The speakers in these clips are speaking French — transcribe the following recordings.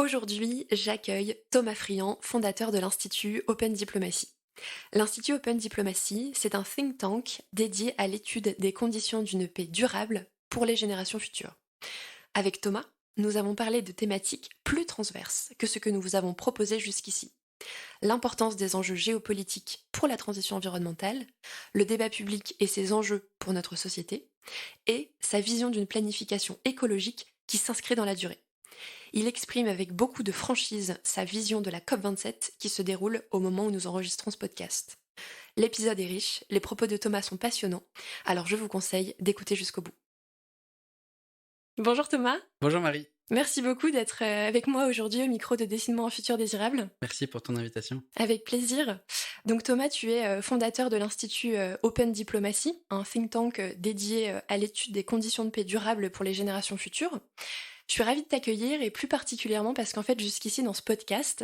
Aujourd'hui, j'accueille Thomas Friand, fondateur de l'Institut Open Diplomacy. L'Institut Open Diplomacy, c'est un think tank dédié à l'étude des conditions d'une paix durable pour les générations futures. Avec Thomas, nous avons parlé de thématiques plus transverses que ce que nous vous avons proposé jusqu'ici. L'importance des enjeux géopolitiques pour la transition environnementale, le débat public et ses enjeux pour notre société, et sa vision d'une planification écologique qui s'inscrit dans la durée. Il exprime avec beaucoup de franchise sa vision de la COP27 qui se déroule au moment où nous enregistrons ce podcast. L'épisode est riche, les propos de Thomas sont passionnants, alors je vous conseille d'écouter jusqu'au bout. Bonjour Thomas, Bonjour Marie, merci beaucoup d'être avec moi aujourd'hui au micro de Dessinement un futur désirable. merci pour ton invitation. Avec plaisir. Donc Thomas, tu es fondateur de l'Institut Open Diplomacy, un think tank dédié à l'étude des conditions de paix durables pour les générations futures. Je suis ravie de t'accueillir et plus particulièrement parce qu'en fait jusqu'ici dans ce podcast,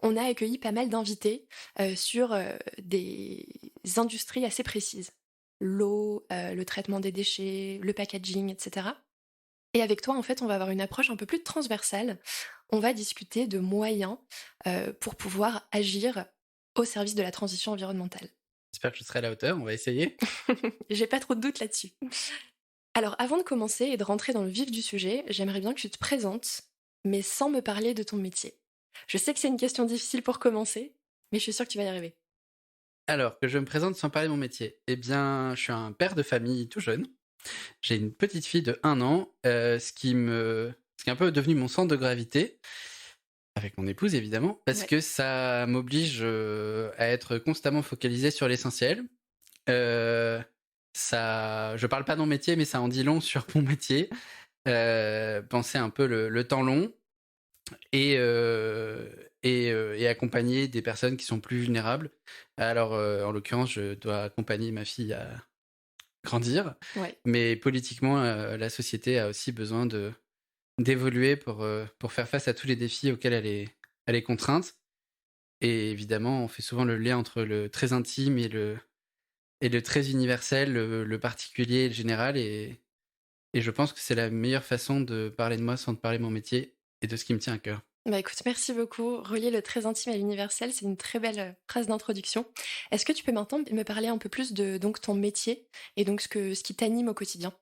on a accueilli pas mal d'invités sur des industries assez précises. L'eau, le traitement des déchets, le packaging, etc. Et avec toi, en fait, on va avoir une approche un peu plus transversale. On va discuter de moyens pour pouvoir agir au service de la transition environnementale. J'espère que je serai à la hauteur, on va essayer. J'ai pas trop de doute là-dessus. Alors, avant de commencer et de rentrer dans le vif du sujet, j'aimerais bien que tu te présentes, mais sans me parler de ton métier. Je sais que c'est une question difficile pour commencer, mais je suis sûre que tu vas y arriver. Alors, que je me présente sans parler de mon métier. Eh bien, je suis un père de famille tout jeune. J'ai une petite fille de 1 an, ce qui est un peu devenu mon centre de gravité, avec mon épouse évidemment, parce que ça m'oblige à être constamment focalisé sur l'essentiel. Je parle pas de mon métier, mais ça en dit long sur mon métier. Penser un peu le temps long et accompagner des personnes qui sont plus vulnérables. Alors, en l'occurrence, je dois accompagner ma fille à grandir, mais politiquement, la société a aussi besoin d'évoluer pour faire face à tous les défis auxquels elle est contrainte. Et évidemment, on fait souvent le lien entre le très intime et le très universel, le particulier et le général. Et je pense que c'est la meilleure façon de parler de moi sans de parler de mon métier et de ce qui me tient à cœur. Bah écoute, merci beaucoup. Relier le très intime à l'universel, c'est une très belle phrase d'introduction. Est-ce que tu peux maintenant me parler un peu plus de donc ton métier et donc ce qui t'anime au quotidien?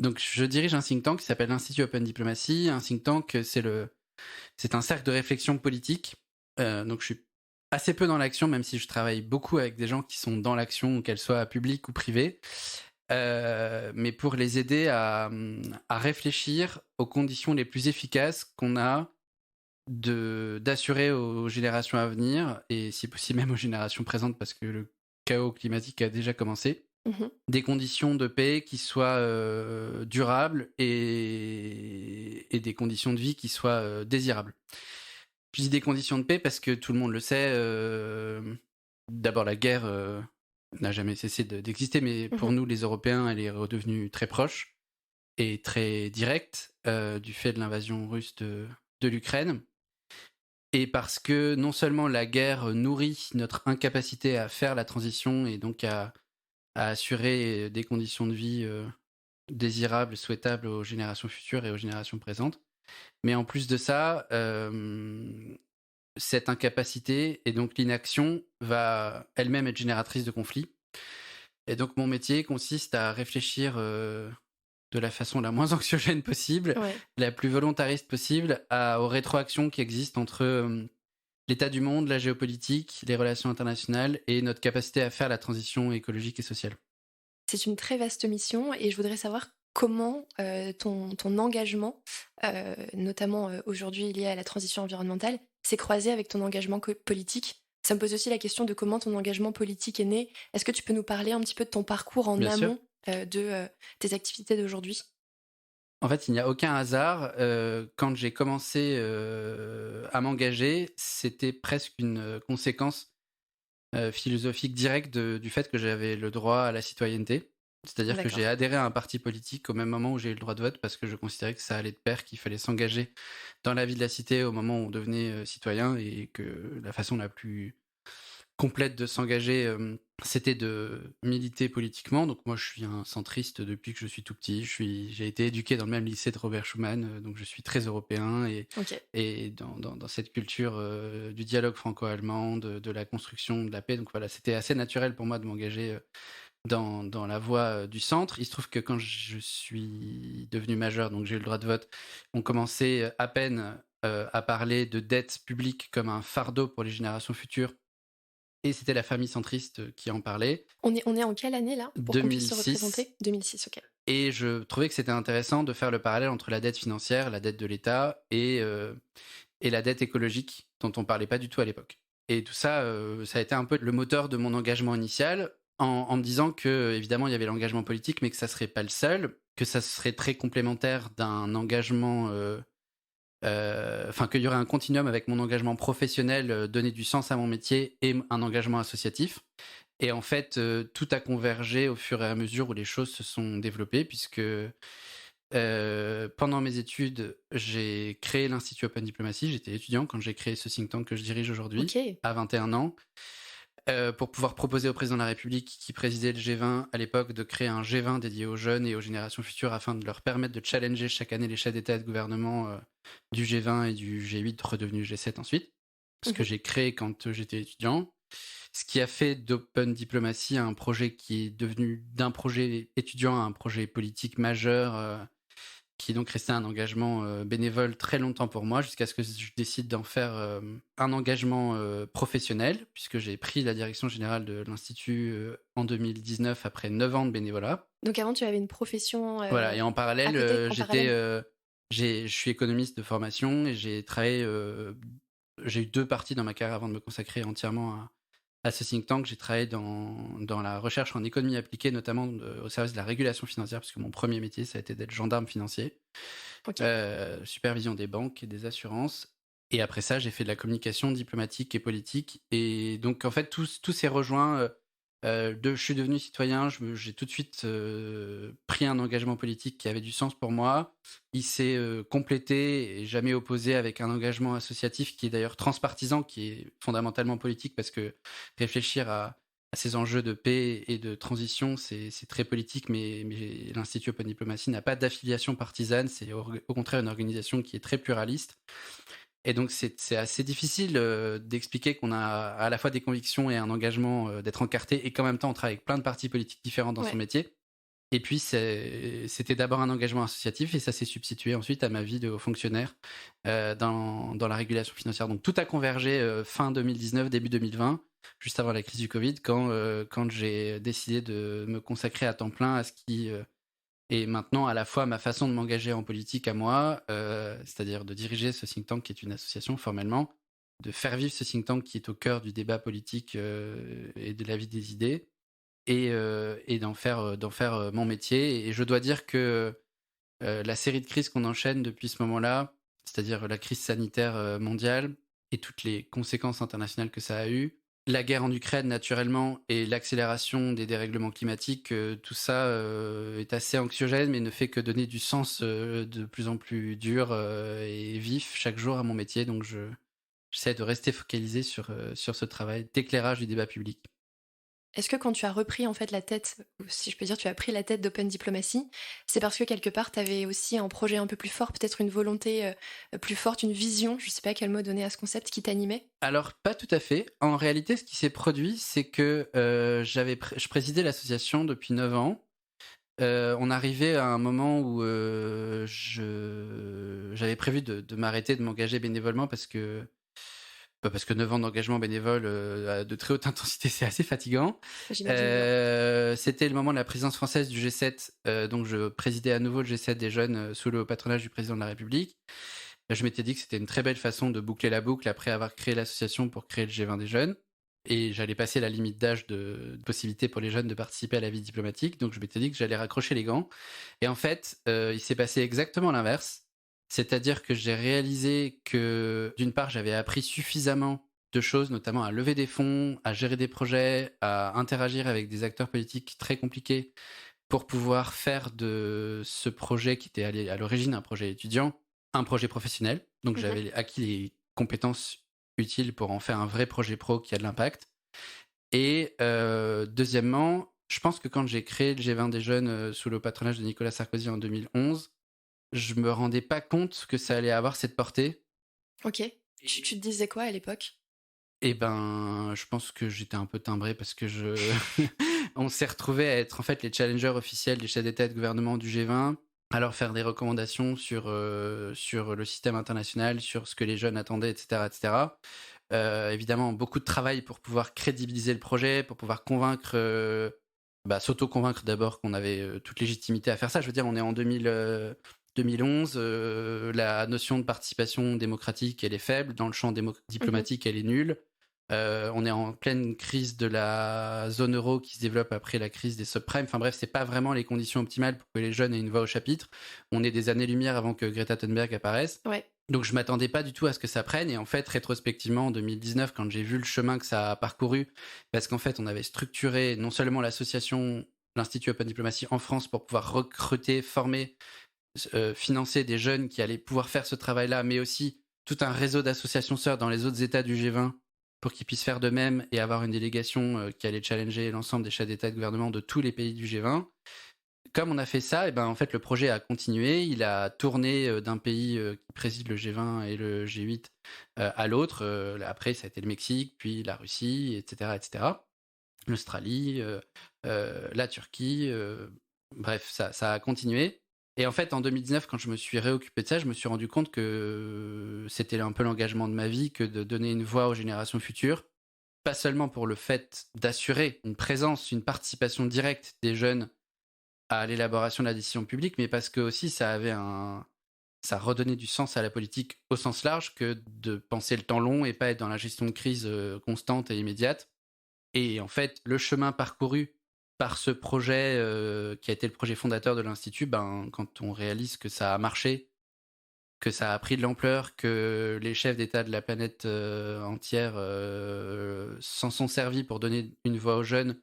Donc, je dirige un think tank qui s'appelle l'Institut Open Diplomacy. Un think tank, c'est un cercle de réflexion politique. Donc, je suis assez peu dans l'action, même si je travaille beaucoup avec des gens qui sont dans l'action, qu'elle soit publique ou privée. Mais pour les aider à réfléchir aux conditions les plus efficaces qu'on a d'assurer aux générations à venir, et si possible même aux générations présentes, parce que le chaos climatique a déjà commencé, des conditions de paix qui soient durables et des conditions de vie qui soient désirables. Je dis des conditions de paix parce que tout le monde le sait, d'abord la guerre n'a jamais cessé d'exister, mais pour nous les Européens, elle est redevenue très proche et très directe du fait de l'invasion russe de l'Ukraine. Et parce que non seulement la guerre nourrit notre incapacité à faire la transition et donc à assurer des conditions de vie désirables, souhaitables aux générations futures et aux générations présentes, mais en plus de ça, cette incapacité et donc l'inaction va elle-même être génératrice de conflits. Et donc mon métier consiste à réfléchir de la façon la moins anxiogène possible, la plus volontariste possible, aux rétroactions qui existent entre l'état du monde, la géopolitique, les relations internationales et notre capacité à faire la transition écologique et sociale. C'est une très vaste mission et je voudrais savoir comment ton engagement, notamment aujourd'hui lié à la transition environnementale, s'est croisé avec ton engagement politique. Ça me pose aussi la question de comment ton engagement politique est né. Est-ce que tu peux nous parler un petit peu de ton parcours en amont de tes activités d'aujourd'hui ? En fait, il n'y a aucun hasard. Quand j'ai commencé à m'engager, c'était presque une conséquence philosophique directe du fait que j'avais le droit à la citoyenneté. C'est-à-dire que j'ai adhéré à un parti politique au même moment où j'ai eu le droit de vote parce que je considérais que ça allait de pair, qu'il fallait s'engager dans la vie de la cité au moment où on devenait citoyen et que la façon la plus complète de s'engager, c'était de militer politiquement. Donc moi, je suis un centriste depuis que je suis tout petit. J'ai été éduqué dans le même lycée de Robert Schuman, donc je suis très européen et dans cette culture du dialogue franco-allemand, de la construction de la paix. Donc voilà, c'était assez naturel pour moi de m'engager dans la voie du centre. Il se trouve que quand je suis devenu majeur, donc j'ai eu le droit de vote, on commençait à peine à parler de dette publique comme un fardeau pour les générations futures. Et c'était la famille centriste qui en parlait. On est en quelle année là pour qu'on puisse se 2006. représenter 2006, ok. Et je trouvais que c'était intéressant de faire le parallèle entre la dette financière, la dette de l'État et la dette écologique dont on parlait pas du tout à l'époque. Et tout ça, ça a été un peu le moteur de mon engagement initial en me disant que, évidemment, il y avait l'engagement politique, mais que ça serait pas le seul, que ça serait très complémentaire d'un engagement qu'il y aurait un continuum avec mon engagement professionnel, donner du sens à mon métier et un engagement associatif. Et en fait, tout a convergé au fur et à mesure où les choses se sont développées, puisque pendant mes études, j'ai créé l'Institut Open Diplomacy. J'étais étudiant quand j'ai créé ce think tank que je dirige aujourd'hui, à 21 ans. Pour pouvoir proposer au président de la République qui présidait le G20 à l'époque de créer un G20 dédié aux jeunes et aux générations futures afin de leur permettre de challenger chaque année les chefs d'État et de gouvernement du G20 et du G8 redevenu G7 ensuite, ce que j'ai créé quand j'étais étudiant. Ce qui a fait d'Open Diplomacy un projet qui est devenu d'un projet étudiant à un projet politique majeur qui est donc resté un engagement bénévole très longtemps pour moi, jusqu'à ce que je décide d'en faire un engagement professionnel, puisque j'ai pris la direction générale de l'Institut en 2019 après 9 ans de bénévolat. Donc avant, tu avais une profession... Voilà, et en parallèle, je suis économiste de formation et j'ai travaillé... j'ai eu 2 parties dans ma carrière avant de me consacrer entièrement à ce think tank. J'ai travaillé dans la recherche en économie appliquée, notamment au service de la régulation financière, parce que mon premier métier, ça a été d'être gendarme financier. Supervision des banques et des assurances. Et après ça, j'ai fait de la communication diplomatique et politique. Et donc, en fait, tout s'est rejoint. Je suis devenu citoyen, j'ai tout de suite pris un engagement politique qui avait du sens pour moi. Il s'est complété et jamais opposé avec un engagement associatif qui est d'ailleurs transpartisan, qui est fondamentalement politique, parce que réfléchir à ces enjeux de paix et de transition, c'est très politique, mais l'Institut Open Diplomacy n'a pas d'affiliation partisane, c'est au contraire une organisation qui est très pluraliste. Et donc, c'est assez difficile d'expliquer qu'on a à la fois des convictions et un engagement d'être encarté, et qu'en même temps, on travaille avec plein de partis politiques différents dans son métier. Et puis, c'était d'abord un engagement associatif, et ça s'est substitué ensuite à ma vie de haut fonctionnaire dans la régulation financière. Donc, tout a convergé fin 2019, début 2020, juste avant la crise du Covid, quand j'ai décidé de me consacrer à temps plein à ce qui... Et maintenant, à la fois ma façon de m'engager en politique à moi, c'est-à-dire de diriger ce think tank qui est une association formellement, de faire vivre ce think tank qui est au cœur du débat politique et de la vie des idées, et d'en faire mon métier. Et je dois dire que la série de crises qu'on enchaîne depuis ce moment-là, c'est-à-dire la crise sanitaire mondiale et toutes les conséquences internationales que ça a eues, la guerre en Ukraine, naturellement, et l'accélération des dérèglements climatiques, tout ça est assez anxiogène, mais ne fait que donner du sens de plus en plus dur et vif chaque jour à mon métier. Donc, j'essaie de rester focalisé sur ce travail d'éclairage du débat public. Est-ce que quand tu as repris en fait la tête, ou si je peux dire tu as pris la tête d'Open Diplomacy, c'est parce que quelque part tu avais aussi un projet un peu plus fort, peut-être une volonté plus forte, une vision, je sais pas quel mot donner à ce concept, qui t'animait? Alors, pas tout à fait. En réalité, ce qui s'est produit, c'est que je présidais l'association depuis 9 ans. On arrivait à un moment où j'avais prévu de m'arrêter, de m'engager bénévolement, parce que 9 ans d'engagement bénévole de très haute intensité, c'est assez fatigant. C'était le moment de la présidence française du G7, donc je présidais à nouveau le G7 des jeunes sous le patronage du président de la République. Je m'étais dit que c'était une très belle façon de boucler la boucle après avoir créé l'association pour créer le G20 des jeunes. Et j'allais passer la limite d'âge de possibilité pour les jeunes de participer à la vie diplomatique, donc je m'étais dit que j'allais raccrocher les gants. Et en fait, il s'est passé exactement l'inverse. C'est-à-dire que j'ai réalisé que, d'une part, j'avais appris suffisamment de choses, notamment à lever des fonds, à gérer des projets, à interagir avec des acteurs politiques très compliqués pour pouvoir faire de ce projet qui était à l'origine un projet étudiant, un projet professionnel. Donc j'avais acquis les compétences utiles pour en faire un vrai projet pro qui a de l'impact. Et deuxièmement, je pense que quand j'ai créé le G20 des jeunes sous le patronage de Nicolas Sarkozy en 2011, je me rendais pas compte que ça allait avoir cette portée. Ok. Tu te disais quoi à l'époque? Et ben, je pense que j'étais un peu timbré parce que on s'est retrouvés à être en fait les challengers officiels des chefs d'État et de gouvernement du G20, à leur faire des recommandations sur le système international, sur ce que les jeunes attendaient, etc., etc. Évidemment, beaucoup de travail pour pouvoir crédibiliser le projet, pour pouvoir convaincre, s'auto-convaincre d'abord qu'on avait toute légitimité à faire ça. Je veux dire, on est en 2011, la notion de participation démocratique, elle est faible. Dans le champ diplomatique, elle est nulle. On est en pleine crise de la zone euro qui se développe après la crise des subprimes. Enfin bref, c'est pas vraiment les conditions optimales pour que les jeunes aient une voix au chapitre. On est des années-lumière avant que Greta Thunberg apparaisse. Ouais. Donc je m'attendais pas du tout à ce que ça prenne. Et en fait, rétrospectivement, en 2019, quand j'ai vu le chemin que ça a parcouru, parce qu'en fait, on avait structuré non seulement l'association, l'Institut Open Diplomacy en France pour pouvoir recruter, former, financer des jeunes qui allaient pouvoir faire ce travail-là, mais aussi tout un réseau d'associations sœurs dans les autres États du G20 pour qu'ils puissent faire de même et avoir une délégation qui allait challenger l'ensemble des chefs d'État et de gouvernement de tous les pays du G20. Comme on a fait ça, et ben en fait le projet a continué. Il a tourné d'un pays qui préside le G20 et le G8 à l'autre. Après, ça a été le Mexique, puis la Russie, etc., etc. L'Australie, la Turquie. Bref, ça a continué. Et en fait, en 2019, quand je me suis réoccupé de ça, je me suis rendu compte que c'était un peu l'engagement de ma vie que de donner une voix aux générations futures. Pas seulement pour le fait d'assurer une présence, une participation directe des jeunes à l'élaboration de la décision publique, mais parce que aussi ça redonnait du sens à la politique au sens large que de penser le temps long et pas être dans la gestion de crise constante et immédiate. Et en fait, le chemin parcouru par ce projet qui a été le projet fondateur de l'Institut, quand on réalise que ça a marché, que ça a pris de l'ampleur, que les chefs d'État de la planète entière s'en sont servis pour donner une voix aux jeunes,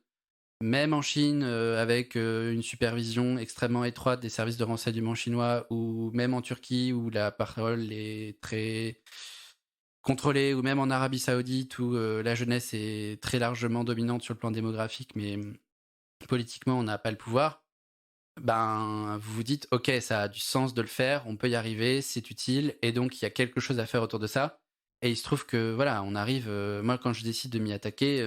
même en Chine, avec une supervision extrêmement étroite des services de renseignement chinois, ou même en Turquie, où la parole est très contrôlée, ou même en Arabie Saoudite, où la jeunesse est très largement dominante sur le plan démographique, mais politiquement, on n'a pas le pouvoir. Vous vous dites, ok, ça a du sens de le faire, on peut y arriver, c'est utile, et donc il y a quelque chose à faire autour de ça. Et il se trouve que voilà, on arrive. Moi, quand je décide de m'y attaquer,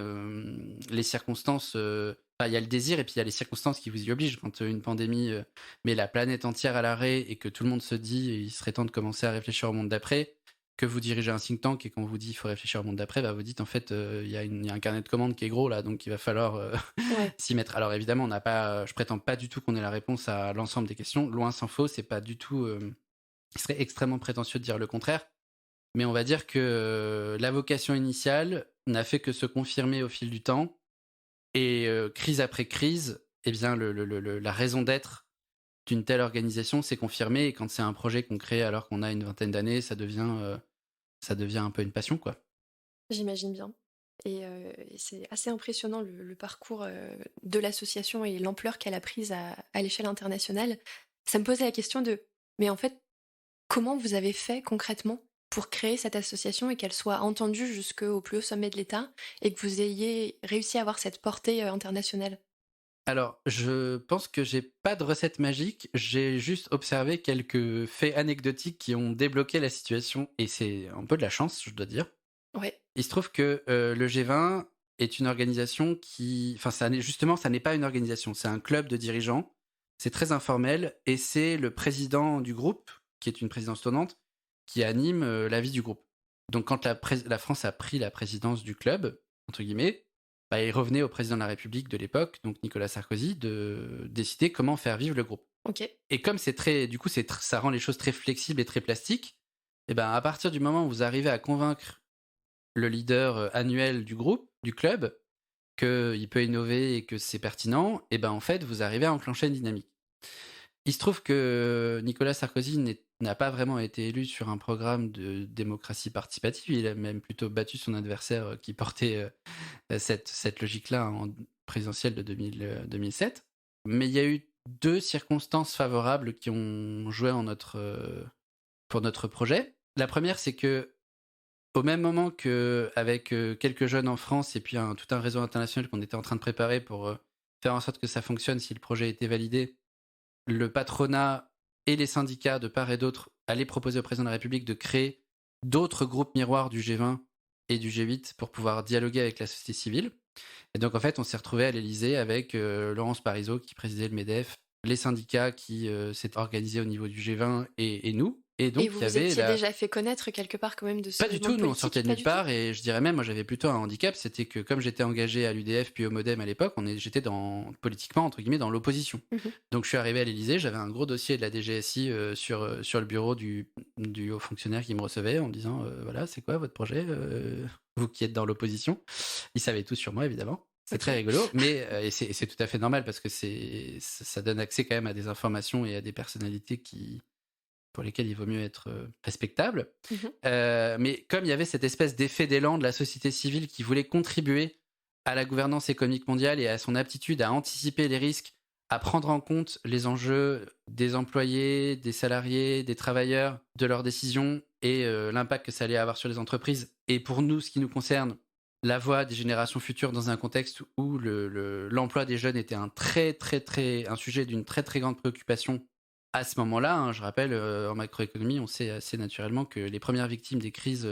les circonstances. Il y a le désir et puis il y a les circonstances qui vous y obligent. Quand une pandémie met la planète entière à l'arrêt et que tout le monde se dit il serait temps de commencer à réfléchir au monde d'après, que vous dirigez un think tank et qu'on vous dit il faut réfléchir au monde d'après, vous dites en fait il y a un carnet de commandes qui est gros là, donc il va falloir s'y mettre. Alors évidemment, je prétends pas du tout qu'on ait la réponse à l'ensemble des questions. Loin s'en faut, c'est pas du tout. Il serait extrêmement prétentieux de dire le contraire. Mais on va dire que la vocation initiale n'a fait que se confirmer au fil du temps. Et crise après crise, eh bien, la raison d'être d'une telle organisation s'est confirmée. Et quand c'est un projet qu'on crée alors qu'on a une vingtaine d'années, ça devient un peu une passion, quoi. J'imagine bien. Et c'est assez impressionnant le parcours de l'association et l'ampleur qu'elle a prise à l'échelle internationale. Ça me posait la question mais en fait, comment vous avez fait concrètement pour créer cette association et qu'elle soit entendue jusqu'au plus haut sommet de l'État et que vous ayez réussi à avoir cette portée internationale? Alors, je pense que j'ai pas de recette magique, j'ai juste observé quelques faits anecdotiques qui ont débloqué la situation, et c'est un peu de la chance, je dois dire. Ouais. Il se trouve que le G20 est une organisation qui... Enfin, ça n'est pas une organisation, c'est un club de dirigeants, c'est très informel, et c'est le président du groupe, qui est une présidence tournante, qui anime la vie du groupe. Donc quand la France a pris la présidence du club, entre guillemets, il revenait au président de la République de l'époque, donc Nicolas Sarkozy, de décider comment faire vivre le groupe. Ok. Et comme ça rend les choses très flexibles et très plastiques, et à partir du moment où vous arrivez à convaincre le leader annuel du groupe, du club, qu'il peut innover et que c'est pertinent, et en fait, vous arrivez à enclencher une dynamique. Il se trouve que Nicolas Sarkozy n'a pas vraiment été élu sur un programme de démocratie participative. Il a même plutôt battu son adversaire qui portait cette logique-là en présidentielle de 2007. Mais il y a eu deux circonstances favorables qui ont joué pour notre projet. La première, c'est que au même moment qu'avec quelques jeunes en France et puis tout un réseau international qu'on était en train de préparer pour faire en sorte que ça fonctionne si le projet était validé, le patronat et les syndicats de part et d'autre allaient proposer au président de la République de créer d'autres groupes miroirs du G20 et du G8 pour pouvoir dialoguer avec la société civile. Et donc, en fait, on s'est retrouvé à l'Élysée avec Laurence Parisot qui présidait le MEDEF, les syndicats qui s'étaient organisés au niveau du G20 et nous. Et donc, Et vous il y vous avait étiez déjà fait connaître quelque part quand même de ce Pas du tout, monde nous on sortait politique? de nulle part et je dirais même, moi j'avais plutôt un handicap, c'était que comme j'étais engagé à l'UDF puis au MoDem à l'époque, j'étais politiquement, entre guillemets, dans l'opposition. Mmh. Donc je suis arrivé à l'Élysée, j'avais un gros dossier de la DGSI sur le bureau du haut fonctionnaire qui me recevait en me disant voilà, c'est quoi votre projet vous qui êtes dans l'opposition. Ils savaient tout sur moi évidemment. C'est OK. très rigolo, mais et c'est tout à fait normal parce que ça donne accès quand même à des informations et à des personnalités pour lesquels il vaut mieux être respectable. Mmh. Mais comme il y avait cette espèce d'effet d'élan de la société civile qui voulait contribuer à la gouvernance économique mondiale et à son aptitude à anticiper les risques, à prendre en compte les enjeux des employés, des salariés, des travailleurs, de leurs décisions et l'impact que ça allait avoir sur les entreprises. Et pour nous, ce qui nous concerne, la voix des générations futures dans un contexte où l'emploi des jeunes était un sujet d'une très très grande préoccupation à ce moment-là, hein. Je rappelle, en macroéconomie, on sait assez naturellement que les premières victimes des crises,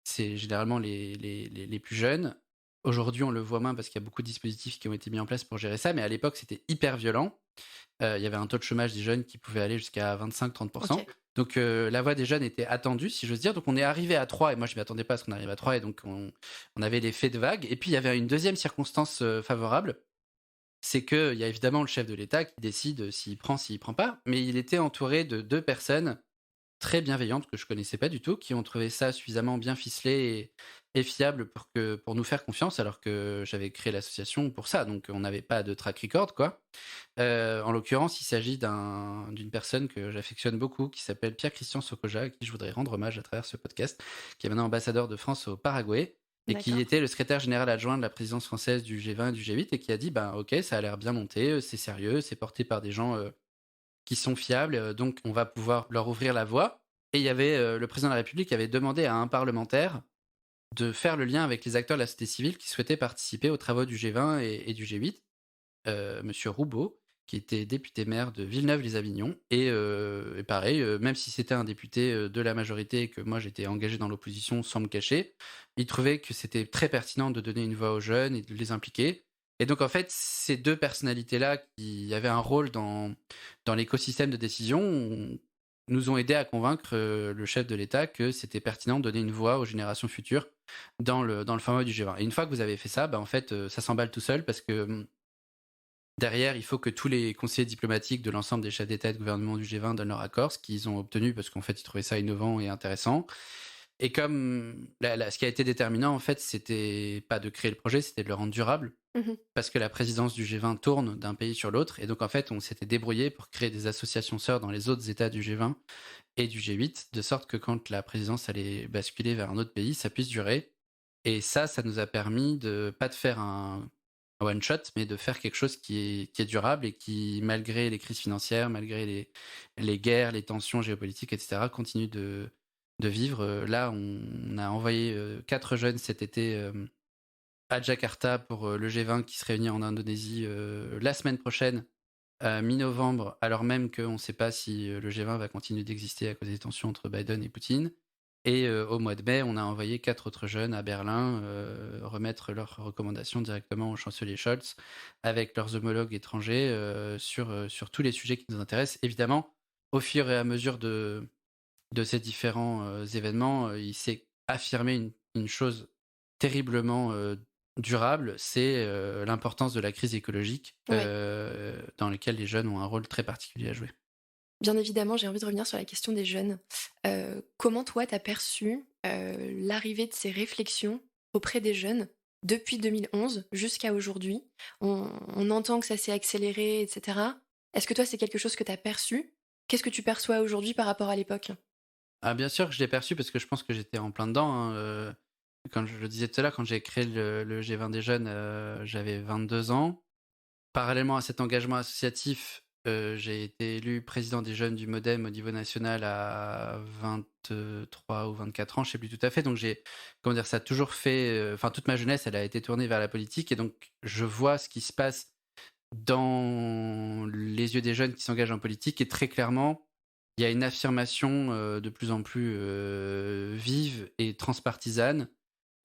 c'est généralement les plus jeunes. Aujourd'hui, on le voit moins parce qu'il y a beaucoup de dispositifs qui ont été mis en place pour gérer ça, mais à l'époque, c'était hyper violent. Il y avait un taux de chômage des jeunes qui pouvait aller jusqu'à 25-30%. OK. Donc la voix des jeunes était attendue, si j'ose dire. Donc on est arrivé à 3, et moi je ne m'y attendais pas à ce qu'on arrive à 3, et donc on avait l'effet de vague. Et puis il y avait une deuxième circonstance favorable, c'est qu'il y a évidemment le chef de l'État qui décide s'il prend pas, mais il était entouré de 2 personnes très bienveillantes que je connaissais pas du tout, qui ont trouvé ça suffisamment bien ficelé et fiable pour nous faire confiance, alors que j'avais créé l'association pour ça, donc on n'avait pas de track record, quoi. En l'occurrence, il s'agit d'une personne que j'affectionne beaucoup, qui s'appelle Pierre-Christian Sokoja, à qui je voudrais rendre hommage à travers ce podcast, qui est maintenant ambassadeur de France au Paraguay, et qui D'accord. était le secrétaire général adjoint de la présidence française du G20 et du G8, et qui a dit, ben ok, ça a l'air bien monté, c'est sérieux, c'est porté par des gens qui sont fiables, donc on va pouvoir leur ouvrir la voie. Et il y avait le président de la République qui avait demandé à un parlementaire de faire le lien avec les acteurs de la société civile qui souhaitaient participer aux travaux du G20 et du G8, Monsieur Roubaud, qui était député maire de Villeneuve-les-Avignon. Et pareil, même si c'était un député de la majorité et que moi j'étais engagé dans l'opposition sans me cacher, il trouvait que c'était très pertinent de donner une voix aux jeunes et de les impliquer. Et donc en fait, ces 2 personnalités-là qui avaient un rôle dans l'écosystème de décision nous ont aidés à convaincre le chef de l'État que c'était pertinent de donner une voix aux générations futures dans le format du G20. Et une fois que vous avez fait ça, en fait, ça s'emballe tout seul parce que derrière, il faut que tous les conseillers diplomatiques de l'ensemble des chefs d'État et de gouvernement du G20 donnent leur accord, ce qu'ils ont obtenu parce qu'en fait, ils trouvaient ça innovant et intéressant. Et comme ce qui a été déterminant, en fait, c'était pas de créer le projet, c'était de le rendre durable, Mmh. parce que la présidence du G20 tourne d'un pays sur l'autre. Et donc, en fait, on s'était débrouillé pour créer des associations sœurs dans les autres États du G20 et du G8, de sorte que quand la présidence allait basculer vers un autre pays, ça puisse durer. Et ça nous a permis de pas de faire un one shot, mais de faire quelque chose qui est durable et qui, malgré les crises financières, malgré les guerres, les tensions géopolitiques, etc., continue de vivre. Là, on a envoyé 4 jeunes cet été à Jakarta pour le G20 qui se réunit en Indonésie la semaine prochaine, mi-novembre, alors même qu'on ne sait pas si le G20 va continuer d'exister à cause des tensions entre Biden et Poutine. Et au mois de mai, on a envoyé 4 autres jeunes à Berlin remettre leurs recommandations directement au chancelier Scholz avec leurs homologues étrangers sur tous les sujets qui nous intéressent. Évidemment, au fur et à mesure de ces différents événements, il s'est affirmé une chose terriblement durable, c'est l'importance de la crise écologique Ouais. dans laquelle les jeunes ont un rôle très particulier à jouer. Bien évidemment, j'ai envie de revenir sur la question des jeunes. Comment toi, tu as perçu, l'arrivée de ces réflexions auprès des jeunes depuis 2011 jusqu'à aujourd'hui? On entend que ça s'est accéléré et cetera. Est-ce que toi, c'est quelque chose que tu as perçu? Qu'est-ce que tu perçois aujourd'hui par rapport à l'époque? Ah, bien sûr que je l'ai perçu parce que je pense que j'étais en plein dedans, hein, comme je le disais tout à l'heure, quand j'ai créé le G20 des jeunes, j'avais 22 ans. Parallèlement à cet engagement associatif, j'ai été élu président des jeunes du MoDem au niveau national à 23 ou 24 ans, je sais plus tout à fait. Donc comment dire, ça a toujours fait, enfin toute ma jeunesse, elle a été tournée vers la politique, et donc je vois ce qui se passe dans les yeux des jeunes qui s'engagent en politique, et très clairement, il y a une affirmation de plus en plus vive et transpartisane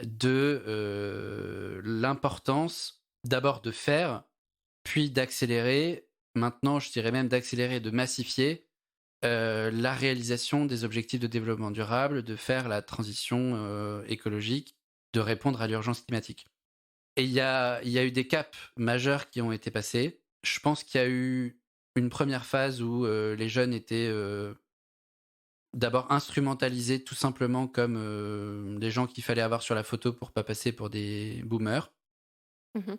de l'importance d'abord de faire, puis d'accélérer, maintenant je dirais même d'accélérer, de massifier la réalisation des objectifs de développement durable, de faire la transition écologique, de répondre à l'urgence climatique. Et il y a eu des caps majeurs qui ont été passés. Je pense qu'il y a eu une première phase où les jeunes étaient d'abord instrumentalisés tout simplement comme des gens qu'il fallait avoir sur la photo pour pas passer pour des boomers. Mhm.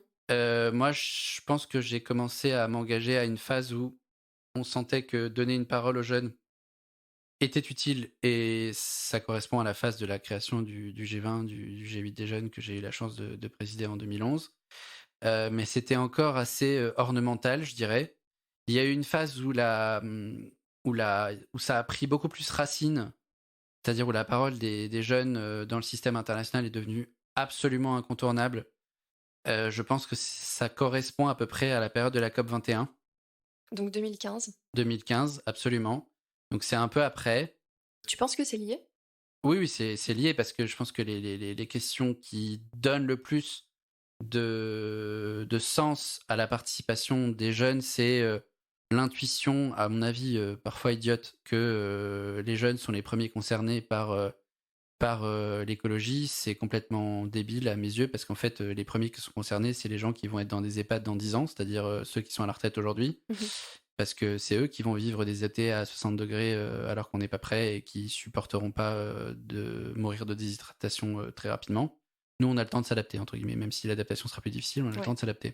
Moi, je pense que j'ai commencé à m'engager à une phase où on sentait que donner une parole aux jeunes était utile, et ça correspond à la phase de la création du G20, du G8 des jeunes que j'ai eu la chance de présider en 2011. Mais c'était encore assez ornemental, je dirais. Il y a eu une phase où ça a pris beaucoup plus racine, c'est-à-dire où la parole des jeunes dans le système international est devenue absolument incontournable. Je pense que ça correspond à peu près à la période de la COP 21. Donc 2015. 2015, absolument. Donc c'est un peu après. Tu penses que c'est lié? Oui, oui, c'est lié, parce que je pense que les questions qui donnent le plus de sens à la participation des jeunes, c'est l'intuition, à mon avis, parfois idiote, que les jeunes sont les premiers concernés par l'écologie. C'est complètement débile à mes yeux, parce qu'en fait, les premiers qui sont concernés, c'est les gens qui vont être dans des EHPAD dans 10 ans, c'est-à-dire ceux qui sont à la retraite aujourd'hui. Mhm. Parce que c'est eux qui vont vivre des étés à 60 degrés alors qu'on n'est pas prêt, et qui supporteront pas de mourir de déshydratation très rapidement. Nous, on a le temps de s'adapter, entre guillemets, même si l'adaptation sera plus difficile, on a le temps de s'adapter.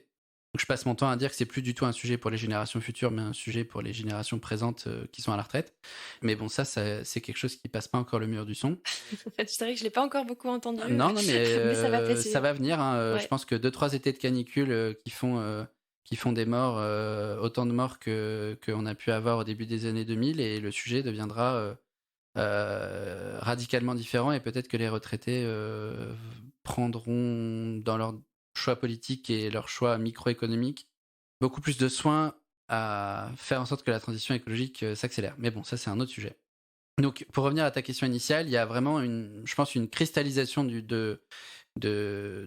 Donc je passe mon temps à dire que c'est plus du tout un sujet pour les générations futures, mais un sujet pour les générations présentes qui sont à la retraite. Mais bon, ça c'est quelque chose qui passe pas encore le mur du son. C'est vrai que je l'ai pas encore beaucoup entendu. Non, mais, Mais ça va passer. ça va venir. Hein. Ouais. Je pense que 2-3 étés de canicule qui font des morts, autant de morts qu'on a pu avoir au début des années 2000, et le sujet deviendra radicalement différent, et peut-être que les retraités prendront dans leur choix politique et leur choix microéconomique beaucoup plus de soin à faire en sorte que la transition écologique s'accélère. Mais bon, ça c'est un autre sujet. Donc, pour revenir à ta question initiale, il y a vraiment je pense, une cristallisation de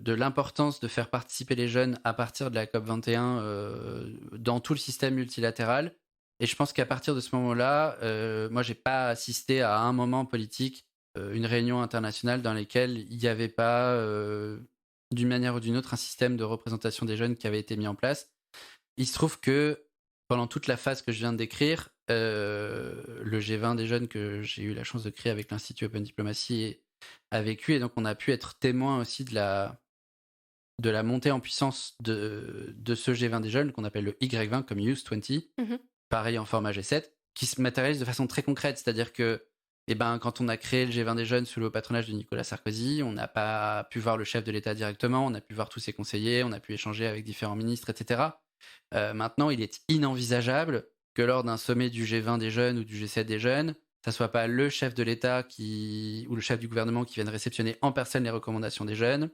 l'importance de faire participer les jeunes à partir de la COP 21 dans tout le système multilatéral. Et je pense qu'à partir de ce moment-là, moi, j'ai pas assisté à un moment politique, une réunion internationale dans laquelle il n'y avait pas, d'une manière ou d'une autre, un système de représentation des jeunes qui avait été mis en place. Il se trouve que pendant toute la phase que je viens de décrire, le G20 des jeunes que j'ai eu la chance de créer avec l'Institut Open Diplomacy a vécu, et donc on a pu être témoin aussi de la montée en puissance de ce G20 des jeunes qu'on appelle le Y20 comme Youth 20, Mhm. pareil en format G7, qui se matérialise de façon très concrète, c'est-à-dire que quand on a créé le G20 des jeunes sous le patronage de Nicolas Sarkozy, on n'a pas pu voir le chef de l'État directement, on a pu voir tous ses conseillers, on a pu échanger avec différents ministres, etc. Maintenant, il est inenvisageable que lors d'un sommet du G20 des jeunes ou du G7 des jeunes, ça soit pas le chef de l'État ou le chef du gouvernement qui vienne réceptionner en personne les recommandations des jeunes,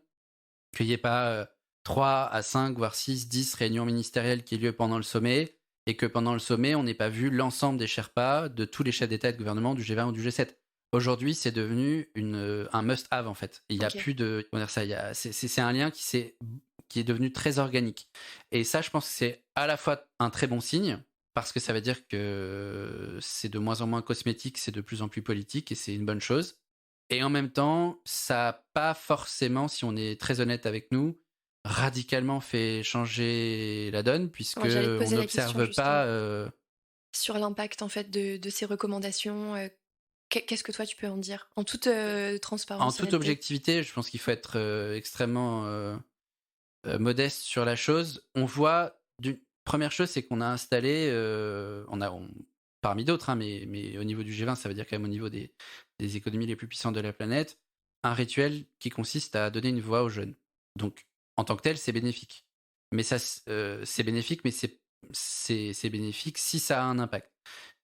qu'il n'y ait pas 3 à 5, voire 6, 10 réunions ministérielles qui aient lieu pendant le sommet, et que pendant le sommet, on n'ait pas vu l'ensemble des Sherpas de tous les chefs d'État et de gouvernement du G20 ou du G7. Aujourd'hui, c'est devenu un must-have, en fait. Il n'y a plus de... Comment dire ça, c'est un lien qui est devenu très organique. Et ça, je pense que c'est à la fois un très bon signe, parce que ça veut dire que c'est de moins en moins cosmétique, c'est de plus en plus politique, et c'est une bonne chose. Et en même temps, ça n'a pas forcément, si on est très honnête avec nous, radicalement fait changer la donne, puisque Ouais, j'allais te on poser la question n'observe pas... justement sur l'impact en fait de ces recommandations. Qu'est-ce que toi tu peux en dire en toute en transparence, toute honnêteté? objectivité, je pense qu'il faut être extrêmement modeste sur la chose. On voit, première chose, c'est qu'on a installé, parmi d'autres, hein, mais au niveau du G20, ça veut dire quand même au niveau des économies les plus puissantes de la planète, un rituel qui consiste à donner une voix aux jeunes. Donc, en tant que tel, c'est bénéfique. Mais ça, c'est bénéfique, mais c'est c'est bénéfique si ça a un impact.